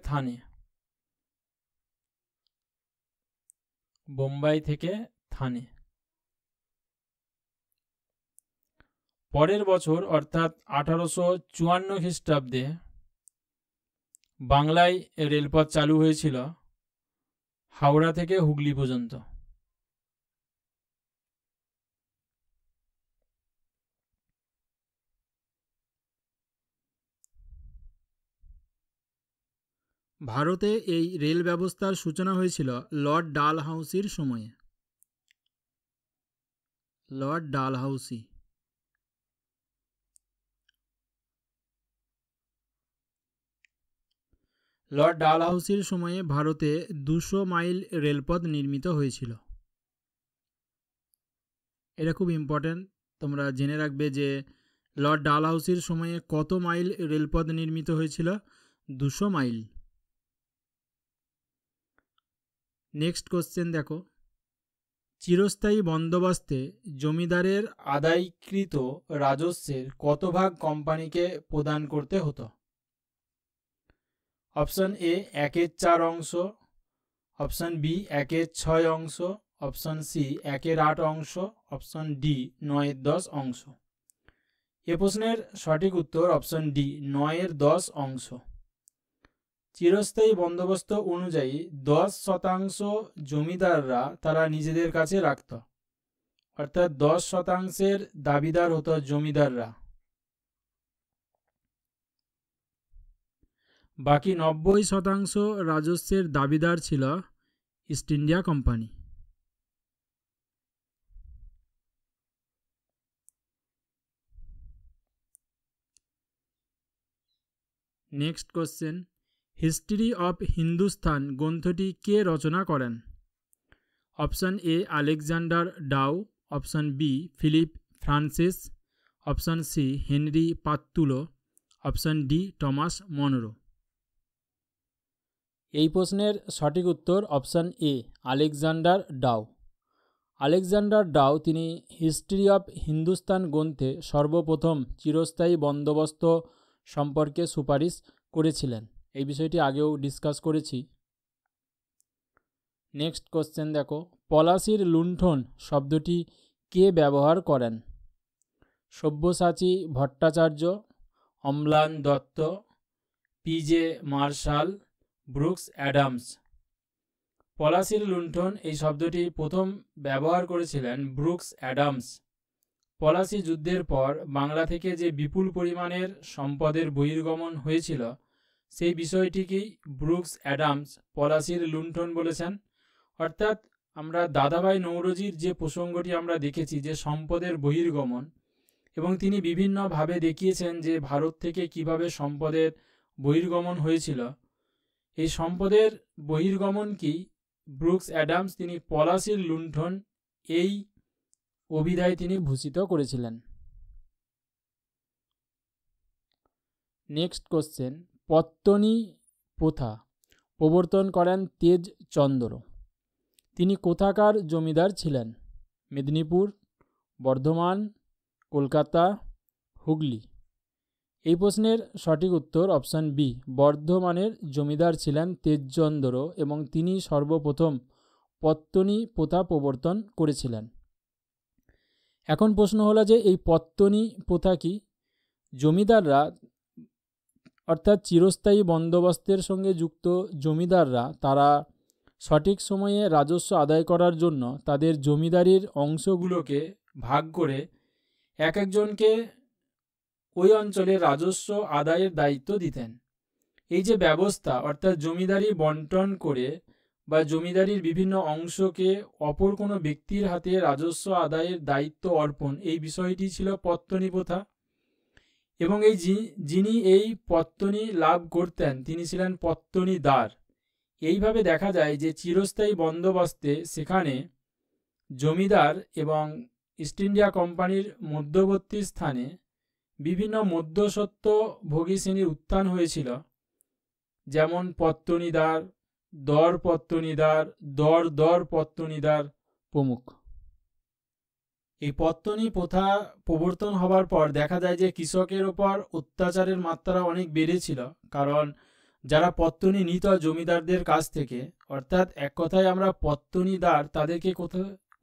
থানে। পরের বছর অর্থাৎ 1854 খ্রিস্টাব্দে বাংলায় রেলপথ চালু হয়েছিল হাওড়া থেকে হুগলি পর্যন্ত। ভারতে এই রেল ব্যবস্থার সূচনা হয়েছিল লর্ড ডালহাউসির সময়ে। লর্ড ডালহাউসি ডালহাউসির সময়ে ভারতে 200 মাইল রেলপথ নির্মিত হয়েছিল। এটা খুব ইম্পর্টেন্ট, তোমরা জেনে রাখবে যে লর্ড ডালহাউসির সময়ে কত মাইল রেলপথ নির্মিত হয়েছিল? 200 মাইল। নেক্সট কোশ্চেন দেখো, চিরস্থায়ী বন্দোবস্তে জমিদারের আদায়কৃত রাজস্বের কত ভাগ কোম্পানিকে প্রদান করতে হতো? অপশন এ 1/4 অংশ, অপশন বি 1/6 অংশ, অপশন সি 1/8 অংশ, অপশন ডি 9/10 অংশ। এ প্রশ্নের সঠিক উত্তর অপশন ডি 9/10 অংশ। চিরস্থায়ী বন্দোবস্ত অনুযায়ী 10% জমিদাররা তারা নিজেদের কাছে রাখত, অর্থাৎ 10%-এর দাবিদার হতো জমিদাররা। বাকি 90% রাজস্বের দাবিদার ছিল East India company. Next question, history of Hindustan গ্রন্থটি কে রচনা করেন? Option A Alexander Dow, option B Philip Francis, option C Henry Pattullo, option D Thomas Munro. এই প্রশ্নের সঠিক উত্তর option A Alexander Dow. Alexander Dow তিনি হিস্ট্রি অফ হিন্দুস্তান গ্রন্থে সর্বপ্রথম চিরস্থায়ী বন্দোবস্ত সম্পর্কে সুপারিশ করেছিলেন। এই বিষয়টি আগেও ডিসকাস করেছি। নেক্সট কোশ্চেন দেখো, পলাশীর লুণ্ঠন শব্দটি কে ব্যবহার করেন? Sabyasachi Bhattacharya, Amlan Dutta, P J Marshall, Brooks Adams. পলাশীর লুণ্ঠন এই শব্দটি প্রথম ব্যবহার করেছিলেন ব্রুকস অ্যাডামস। পলাশী যুদ্ধের পর বাংলা থেকে যে বিপুল পরিমাণের সম্পদের বহির্গমন হয়েছিল সেই বিষয়টিকেই ব্রুকস অ্যাডামস পলাশীর লুণ্ঠন বলেছেন। অর্থাৎ আমরা দাদাভাই নৌরোজির যে প্রসঙ্গটি আমরা দেখেছি যে সম্পদের বহির্গমন, এবং তিনি বিভিন্নভাবে দেখিয়েছেন যে ভারত থেকে কিভাবে সম্পদের বহির্গমন হয়েছিল, এই সম্পদের বহির্গমন কি ব্রুকস অ্যাডামস তিনি পলাশীর লুণ্ঠন এই অভিধায় তিনি ভূষিত করেছিলেন। নেক্সট কোশ্চেন, পত্তনি প্রথা প্রবর্তন করেন তেজচন্দ্র। তিনি কোথাকার জমিদার ছিলেন? মেদিনীপুর, বর্ধমান, কলকাতা, হুগলি। এই প্রশ্নের সঠিক উত্তর অপশান বি বর্ধমানের জমিদার ছিলেন তেজচন্দ্র এবং তিনি সর্বপ্রথম পত্তনি প্রথা প্রবর্তন করেছিলেন। এখন প্রশ্ন হলো যে এই পত্তনি প্রথা কি? জমিদাররা অর্থাৎ চিরস্থায়ী বন্দোবস্তের সঙ্গে যুক্ত জমিদাররা তারা সঠিক সময়ে রাজস্ব আদায় করার জন্য তাদের জমিদারির অংশগুলোকে ভাগ করে এক একজনকে ওই অঞ্চলে রাজস্ব আদায়ের দায়িত্ব দিতেন। এই যে ব্যবস্থা অর্থাৎ জমিদারি বন্টন করে বা জমিদারির বিভিন্ন অংশকে অপর কোনো ব্যক্তির হাতে রাজস্ব আদায়ের দায়িত্ব অর্পণ, এই বিষয়টি ছিল পত্তনি প্রথা। এবং এই যিনি এই পত্তনি লাভ করতেন তিনি ছিলেন পত্তনিদার। এইভাবে দেখা যায় যে চিরস্থায়ী বন্দোবস্তে সেখানে জমিদার এবং ইস্ট ইন্ডিয়া কোম্পানির মধ্যবর্তী স্থানে বিভিন্ন মধ্যস্বত্ব ভোগী শ্রেণীর উত্থান হয়েছিল, যেমন পত্তনিদার, দর পত্তনিদার, দর পত্তনিদার প্রমুখ। এই পত্তনি প্রথা প্রবর্তন হবার পর দেখা যায় যে কৃষকের ওপর অত্যাচারের মাত্রা অনেক বেড়েছিল, কারণ যারা পত্তনি নিত জমিদারদের কাছ থেকে, অর্থাৎ এক কথায় আমরা পত্তনিদার তাদেরকে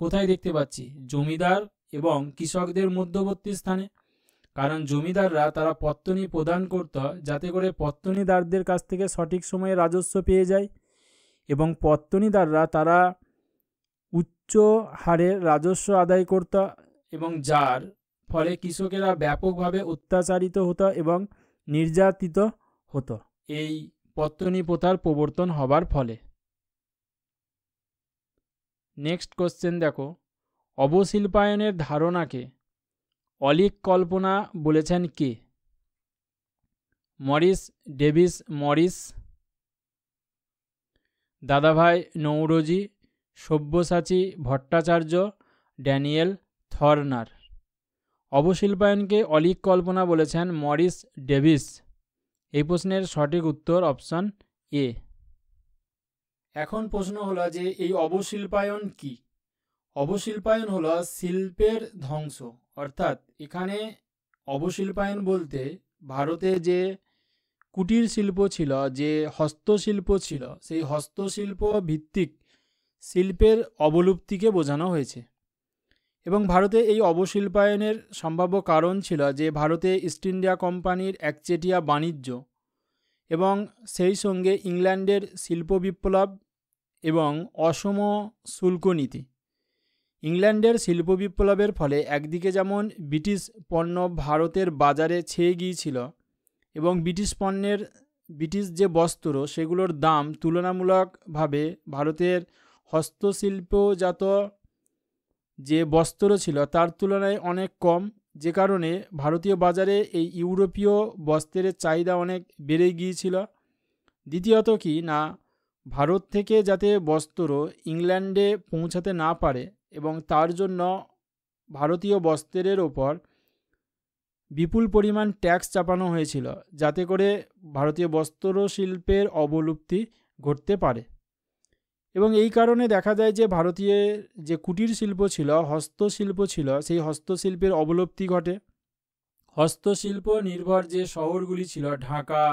কোথায় দেখতে পাচ্ছি? জমিদার এবং কৃষকদের মধ্যবর্তী স্থানে। কারণ জমিদাররা তারা পত্তনি প্রদান করত যাতে করে পত্তনিদারদের কাছ থেকে সঠিক সময়ে রাজস্ব পেয়ে যায়, এবং পত্তনিদাররা তারা উচ্চ হারে রাজস্ব আদায় করত, এবং যার ফলে কৃষকেরা ব্যাপকভাবে অত্যাচারিত হতো এবং নির্যাতিত হতো এই পত্তনি প্রথার প্রবর্তন হবার ফলে। নেক্সট কোশ্চেন দেখো, অবশিল্পায়নের ধারণাকে অলীক কল্পনা বলেছেন কে? মরিস ডেভিস মরিস, দাদাভাই নৌরোজি, সব্যসাচী ভট্টাচার্য, ড্যানিয়েল থর্নার। অবশিল্পায়নকে অলীক কল্পনা বলেছেন মরিস ডেভিস। এই প্রশ্নের সঠিক উত্তর অপশন এ। এখন প্রশ্ন হলো যে এই অবশিল্পায়ন কি? অবশিল্পায়ন হলো শিল্পের ধ্বংস। অর্থাৎ এখানে অবশিল্পায়ন বলতে ভারতে যে কুটির শিল্প ছিল, যে হস্তশিল্প ছিল, সেই হস্তশিল্প ভিত্তিক শিল্পের অবলুপ্তিকে বোঝানো হয়েছে। এবং ভারতে এই অবশিল্পায়নের সম্ভাব্য কারণ ছিল যে ভারতে ইস্ট ইন্ডিয়া কোম্পানির একচেটিয়া বাণিজ্য এবং সেই সঙ্গে ইংল্যান্ডের শিল্প বিপ্লব এবং অসম শুল্ক নীতি। ইংল্যান্ডের শিল্প বিপ্লবের ফলে একদিকে যেমন ব্রিটিশ পণ্য ভারতের বাজারে ছেয়ে গিয়েছিল এবং ব্রিটিশ যে বস্ত্র সেগুলোর দাম তুলনামূলকভাবে ভারতের হস্তশিল্পজাত যে বস্ত্র ছিল তার তুলনায় অনেক কম, যে কারণে ভারতীয় বাজারে এই ইউরোপীয় বস্ত্রের চাহিদা অনেক বেড়ে গিয়েছিল। দ্বিতীয়ত কি না, ভারত থেকে যাতে বস্ত্র ইংল্যান্ডে পৌঁছাতে না পারে এবং তার জন্য ভারতীয় বস্ত্রের ওপর বিপুল পরিমাণ ট্যাক্স চাপানো হয়েছিল, যাতে করে ভারতীয় বস্ত্র শিল্পের অবলুপ্তি ঘটতে পারে। এবং এই কারণে দেখা যায় যে ভারতীয় যে কুটির শিল্প ছিল, হস্তশিল্প ছিল, সেই হস্তশিল্পের অবলুপ্তি ঘটে। হস্তশিল্প নির্ভর যে শহরগুলি ছিল, ঢাকা,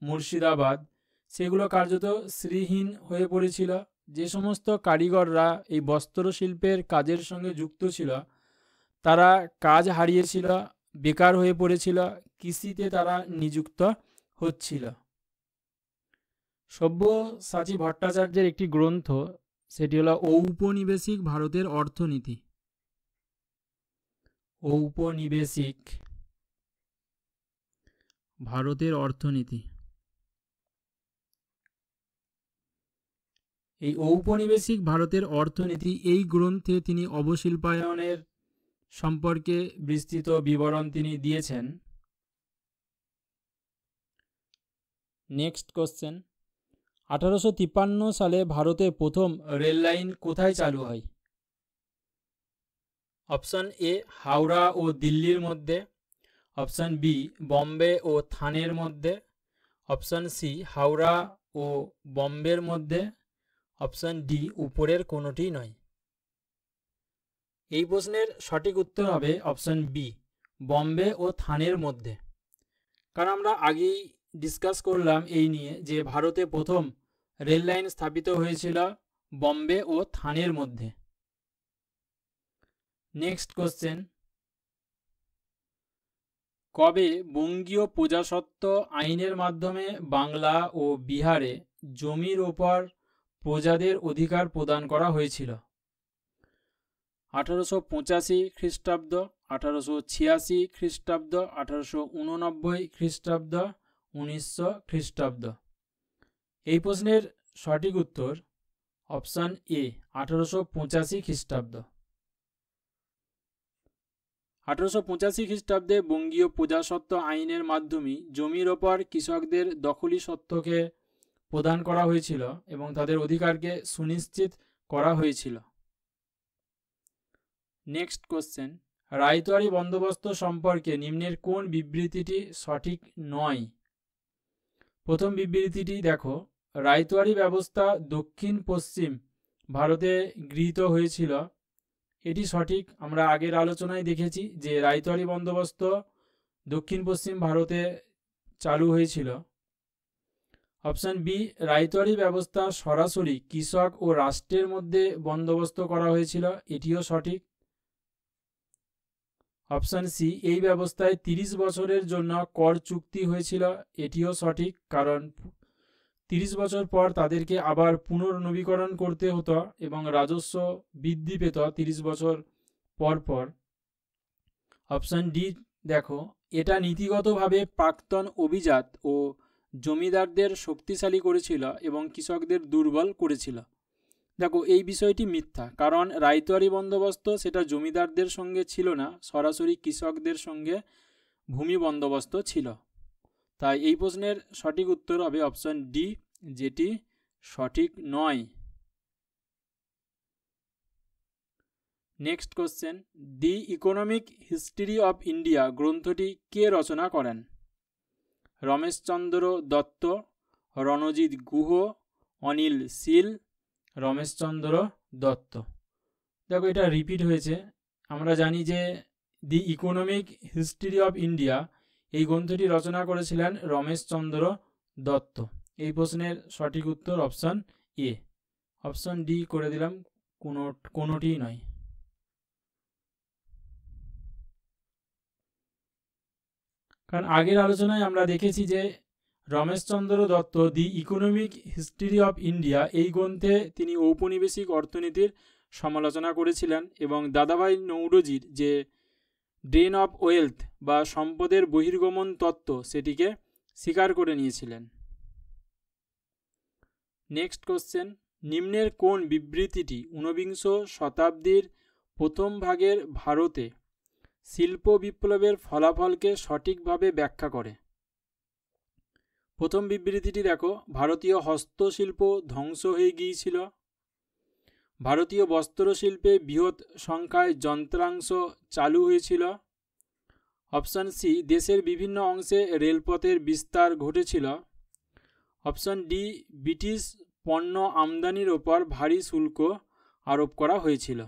মুর্শিদাবাদ, সেগুলো কার্যত শ্রীহীন হয়ে পড়েছিল। যে সমস্ত কারিগররা এই বস্ত্রশিল্পের কাজের সঙ্গে যুক্ত ছিল তারা কাজ হারিয়েছিল, বেকার হয়ে পড়েছিল, কৃষিতে তারা নিযুক্ত হচ্ছিল। সব্যসাচী ভট্টাচার্যের একটি গ্রন্থ, সেটি হলো ঔপনিবেশিক ভারতের অর্থনীতি। ঔপনিবেশিক ভারতের অর্থনীতি। এই ঔপনিবেশিক ভারতের অর্থনীতি এই গ্রন্থে তিনি অবশিল্পায়নের সম্পর্কে বিস্তৃত বিবরণ তিনি দিয়েছেন। নেক্সট কোশ্চেন, 1853 সালে ভারতে প্রথম রেল লাইন কোথায় চালু হয়? অপশন এ হাওড়া ও দিল্লির মধ্যে, অপশন বি বম্বে ও থানের মধ্যে, অপশন সি হাওড়া ও বম্বের মধ্যে, অপশন ডি উপরের কোনোটি নয়। এই প্রশ্নের সঠিক উত্তর হবে অপশন বি বম্বে ও থানের মধ্যে। কারণ আমরা আগেই ডিসকাস করলাম এই নিয়ে যে ভারতে প্রথম রেল লাইন স্থাপিত হয়েছিল বম্বে ও থানের মধ্যে। নেক্সট কোশ্চেন, কবে বঙ্গীয় প্রজাস্বত্ব আইনের মাধ্যমে বাংলা ও বিহারে জমির ওপর প্রজাদের অধিকার প্রদান করা হয়েছিল? 1885 খ্রিস্টাব্দ, 1886 খ্রিস্টাব্দ, 1889 খ্রিস্টাব্দ, 1900 খ্রিস্টাব্দ। এই প্রশ্নের সঠিক উত্তর অপশন এ 1885 খ্রিস্টাব্দ। 1885 খ্রিস্টাব্দে বঙ্গীয় প্রজাস্বত্ব আইনের মাধ্যমে জমির ওপর কৃষকদের দখলি সত্ত্বকে প্রদান করা হয়েছিল এবং তাদের অধিকারকে সুনিশ্চিত করা হয়েছিল। নেক্সট কোশ্চেন, রায়তওয়ারি বন্দোবস্ত সম্পর্কে নিম্নের কোন বিবৃতিটি সঠিক নয়? প্রথম বিবৃতিটি দেখো, রায়তওয়ারি ব্যবস্থা দক্ষিণ পশ্চিম ভারতে গৃহীত হয়েছিল। এটি সঠিক। আমরা আগের আলোচনায় দেখেছি যে রায়তওয়ারি বন্দোবস্ত দক্ষিণ পশ্চিম ভারতে চালু হয়েছিল। অপশন বি রায়তওয়ারি ব্যবস্থা সরাসরি কৃষক ও রাষ্ট্রের মধ্যে বন্দোবস্ত করা হয়েছিল, এটিও সঠিক। অপশন সি এই ব্যবস্থায় 30 বছরের জন্য কর চুক্তি হয়েছিল, এটিও সঠিক, কারণ 30 বছর পর তাদেরকে আবার পুনর্নবীকরণ করতে হতো এবং রাজস্ব বৃদ্ধি পেত 30 বছর পর পর। অপশন ডি দেখো, এটা নীতিগতভাবে প্রাক্তন অভিজাত ও জমিদারদের শক্তিশালী করেছিল এবং কৃষকদের দুর্বল করেছিল। দেখো এই বিষয়টি মিথ্যা, কারণ রায়তওয়ারি বন্দোবস্ত সেটা জমিদারদের সঙ্গে ছিল না, সরাসরি কৃষকদের সঙ্গে ভূমি বন্দোবস্ত ছিল। তাই এই প্রশ্নের সঠিক উত্তর হবে অপশন ডি, যেটি সঠিক নয়। Next question, the economic history of India গ্রন্থটি কে রচনা করেন? রমেশচন্দ্র দত্ত, রণজিৎ গুহ, অনিল শীল, রমেশচন্দ্র দত্ত। দেখো এটা রিপিট হয়েছে। আমরা জানি যে দি ইকোনমিক হিস্ট্রি অফ ইন্ডিয়া এই গ্রন্থটি রচনা করেছিলেন রমেশচন্দ্র দত্ত। এই প্রশ্নের সঠিক উত্তর অপশন এ। অপশন ডি করে দিলাম, কোনোটিই নয়। কারণ আগের আলোচনায় আমরা দেখেছি যে রমেশচন্দ্র দত্ত দি ইকোনমিক হিস্ট্রি অফ ইন্ডিয়া এই গ্রন্থে তিনি ঔপনিবেশিক অর্থনীতির সমালোচনা করেছিলেন এবং দাদাভাই নৌরোজির যে ড্রেন অফ ওয়েলথ বা সম্পদের বহির্গমন তত্ত্ব সেটিকে স্বীকার করে নিয়েছিলেন। নেক্সট কোশ্চেন, নিম্নের কোন বিবৃতিটি ঊনবিংশ শতাব্দীর প্রথম ভাগের ভারতে শিল্প বিপ্লবের ফলাফলকে সঠিকভাবে ব্যাখ্যা করে? প্রথম বিবৃতিটি দেখো, ভারতীয় হস্তশিল্প ধ্বংস হয়ে গিয়েছিল। ভারতীয় বস্ত্রশিল্পে বৃহৎ সংখ্যায় যন্ত্রাংশ চালু হয়েছিল। অপশন সি, দেশের বিভিন্ন অংশে রেলপথের বিস্তার ঘটেছিল। অপশন ডি, ব্রিটিশ পণ্য আমদানির ওপর ভারী শুল্ক আরোপ করা হয়েছিল।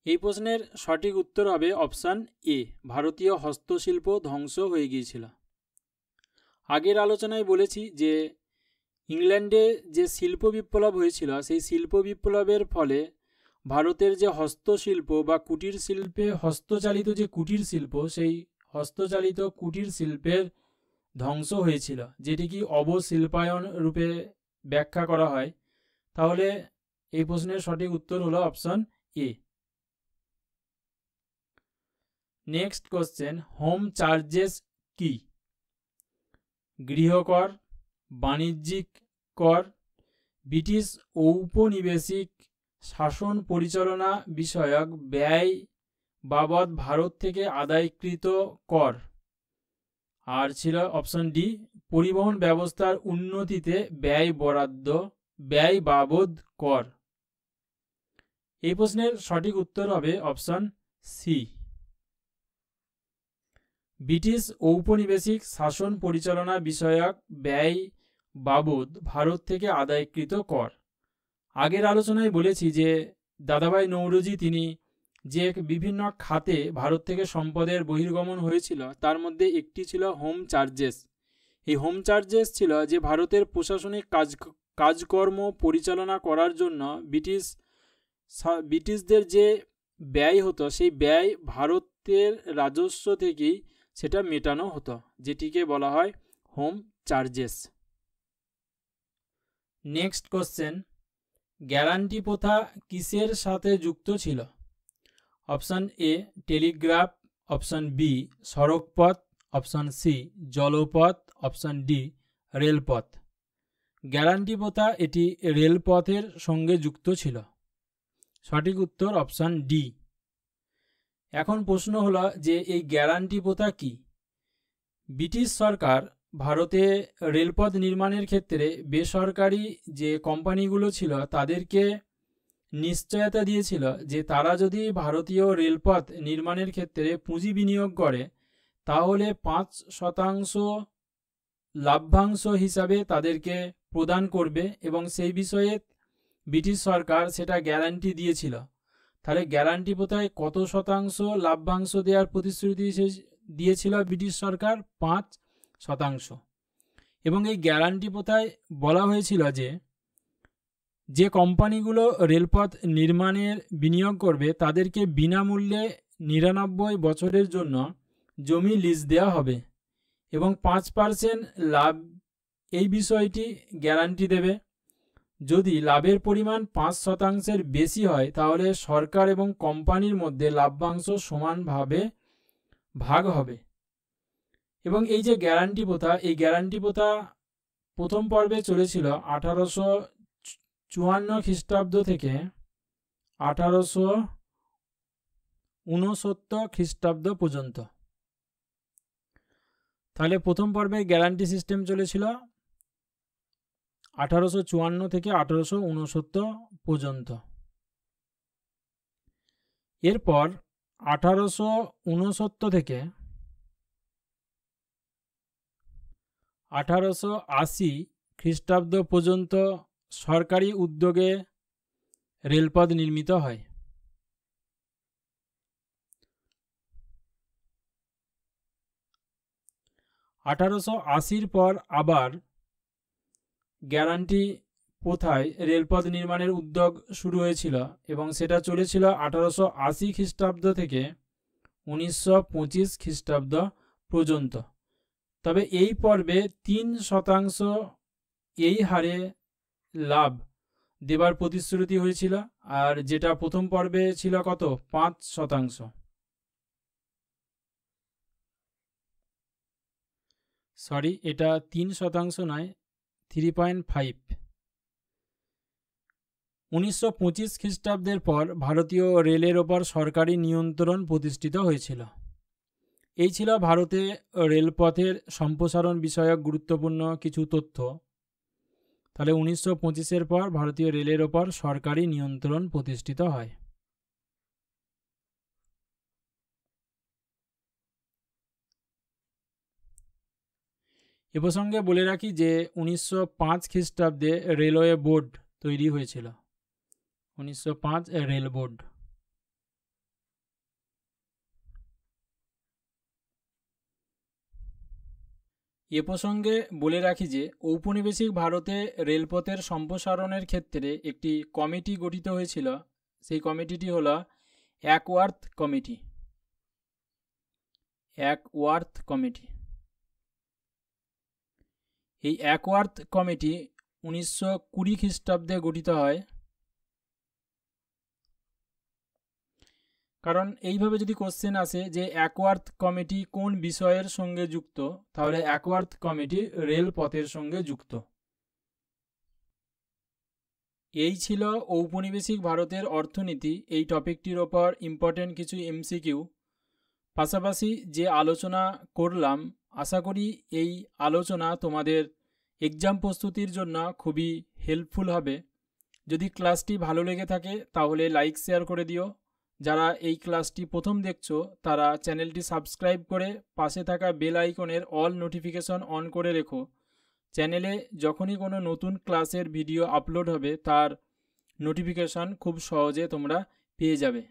এই প্রশ্নের সঠিক উত্তর হবে অপশন এ, ভারতীয় হস্তশিল্প ধ্বংস হয়ে গিয়েছিল। আগের আলোচনায় বলেছি যে ইংল্যান্ডে যে শিল্প বিপ্লব হয়েছিল সেই শিল্প বিপ্লবের ফলে ভারতের যে হস্তশিল্প বা কুটির শিল্পে হস্তচালিত যে কুটির শিল্প সেই হস্তচালিত কুটির শিল্পের ধ্বংস হয়েছিল, যেটিকে অবশিল্পায়ন রূপে ব্যাখ্যা করা হয়। তাহলে এই প্রশ্নের সঠিক উত্তর হলো option A. Next question, home charges কি? গৃহকর, বাণিজ্যিক কর, ব্রিটিশ ঔপনিবেশিক শাসন পরিচালনা বিষয়ক ব্যয় বাবদ ভারত থেকে আদায়কৃত কর। আর ছিল অপশন ডি, পরিবহন ব্যবস্থার উন্নতিতে ব্যয় বাবদ কর। এই প্রশ্নের সঠিক উত্তর হবে অপশন সি, ব্রিটিশ ঔপনিবেশিক শাসন পরিচালনা বিষয়ক ব্যয় বাবদ ভারত থেকে আদায়কৃত কর। আগের আলোচনায় বলেছি যে দাদাভাই নৌরোজি তিনি যে বিভিন্ন খাতে ভারত থেকে সম্পদের বহির্গমন হয়েছিল তার মধ্যে একটি ছিল হোম চার্জেস। এই হোম চার্জেস ছিল যে ভারতের প্রশাসনিক কাজকর্ম পরিচালনা করার জন্য ব্রিটিশদের যে ব্যয় হতো সেই ব্যয় ভারতের রাজস্ব থেকেই সেটা মেটানো হতো, যেটিকে বলা হয় home charges. Next question, guarantee প্রথা কিসের সাথে যুক্ত ছিল? Option A, telegraph. Option B, সড়কপথ। অপশন সি, জলপথ। অপশন ডি, রেলপথ। গ্যারান্টি প্রথা এটি রেলপথের সঙ্গে যুক্ত ছিল। সঠিক উত্তর অপশন ডি। এখন প্রশ্ন হলো যে এই গ্যারান্টি প্রথা কি? ব্রিটিশ সরকার ভারতে রেলপথ নির্মাণের ক্ষেত্রে বেসরকারি যে কোম্পানিগুলো ছিল তাদেরকে নিশ্চয়তা দিয়েছিল যে তারা যদি ভারতীয় রেলপথ নির্মাণের ক্ষেত্রে পুঁজি বিনিয়োগ করে তাহলে 5% লাভ্যাংশ হিসাবে তাদেরকে প্রদান করবে এবং সেই বিষয়ে ব্রিটিশ সরকার সেটা গ্যারান্টি দিয়েছিল। তাহলে গ্যারান্টি প্রথায় কত শতাংশ লাভ্যাংশ দেওয়ার প্রতিশ্রুতি দিয়েছিল ব্রিটিশ সরকার? 5%। এবং এই গ্যারান্টি প্রথায় বলা হয়েছিল যে কোম্পানিগুলো রেলপথ নির্মাণের বিনিয়োগ করবে তাদেরকে বিনামূল্যে 99 বছরের জন্য জমি লিজ দেওয়া হবে এবং 5% লাভ এই বিষয়টি গ্যারান্টি দেবে। যদি লাভের পরিমাণ 5% বেশি হয় তাহলে সরকার এবং কোম্পানির মধ্যে লাভ্যাংশ সমানভাবে ভাগ হবে। এবং এই যে গ্যারান্টি প্রথা, এই গ্যারান্টি প্রথা প্রথম পর্বে চলেছিল 1854 খ্রিস্টাব্দ থেকে 1869 খ্রিস্টাব্দ পর্যন্ত। তাহলে প্রথম পর্বে গ্যারান্টি সিস্টেম চলেছিল 1854 থেকে 1869 পর্যন্ত। এরপর 1869 থেকে 1880 খ্রিস্টাব্দ পর্যন্ত সরকারি উদ্যোগে রেলপথ নির্মিত হয়। 1880 পর আবার গ্যারান্টি প্রথায় রেলপথ নির্মাণের উদ্যোগ শুরু হয়েছিল এবং সেটা চলেছিল 1880 খ্রিস্টাব্দ থেকে 1925 খ্রিস্টাব্দ পর্যন্ত। তবে এই পর্বে 3% এই হারে লাভ দেবার প্রতিশ্রুতি হয়েছিল, আর যেটা প্রথম পর্বে ছিল কত, 5%। সরি, এটা 3% নয়, 3.5। 1925 খ্রিস্টাব্দের পর ভারতীয় রেলের ওপর সরকারি নিয়ন্ত্রণ প্রতিষ্ঠিত হয়েছিল। এই ছিল ভারতে রেলপথের সম্প্রসারণ বিষয়ক গুরুত্বপূর্ণ কিছু তথ্য। তাহলে 1925-এর পর ভারতীয় রেলের ওপর সরকারি নিয়ন্ত্রণ প্রতিষ্ঠিত হয়। এ প্রসঙ্গে বলে রাখি যে 1905 খ্রিস্টাব্দে রেলওয়ে বোর্ড তৈরি হয়েছিল। 1905 রেল বোর্ড। এ প্রসঙ্গে বলে রাখি যে ঔপনিবেশিক ভারতে রেলপথের সম্প্রসারণের ক্ষেত্রে একটি কমিটি গঠিত হয়েছিল। সেই কমিটিটি হল অ্যাকওয়ার্থ কমিটি। অ্যাকওয়ার্থ কমিটি। এই অ্যাকওয়ার্থ কমিটি 1920 খ্রিস্টাব্দে গঠিত হয়। কারণ এইভাবে যদি কোশ্চেন আসে যে অ্যাকওয়ার্থ কমিটি কোন বিষয়ের সঙ্গে যুক্ত, তাহলে অ্যাকওয়ার্থ কমিটি রেলপথের সঙ্গে যুক্ত। এই ছিল ঔপনিবেশিক ভারতের অর্থনীতি। এই টপিকটির ওপর ইম্পর্টেন্ট কিছু এমসিকিউ, পাশাপাশি যে আলোচনা করলাম, আশা করি এই আলোচনা তোমাদের এক্সাম প্রস্তুতির জন্য খুবই হেল্পফুল হবে। যদি ক্লাসটি ভালো লেগে থাকে তাহলে লাইক শেয়ার করে দিও। যারা এই ক্লাসটি প্রথম দেখছো তারা চ্যানেলটি সাবস্ক্রাইব করে পাশে থাকা বেল আইকনের অল নোটিফিকেশন অন করে রেখো। চ্যানেলে যখনই কোনো নতুন ক্লাসের ভিডিও আপলোড হবে তার নোটিফিকেশন খুব সহজে তোমরা পেয়ে যাবে।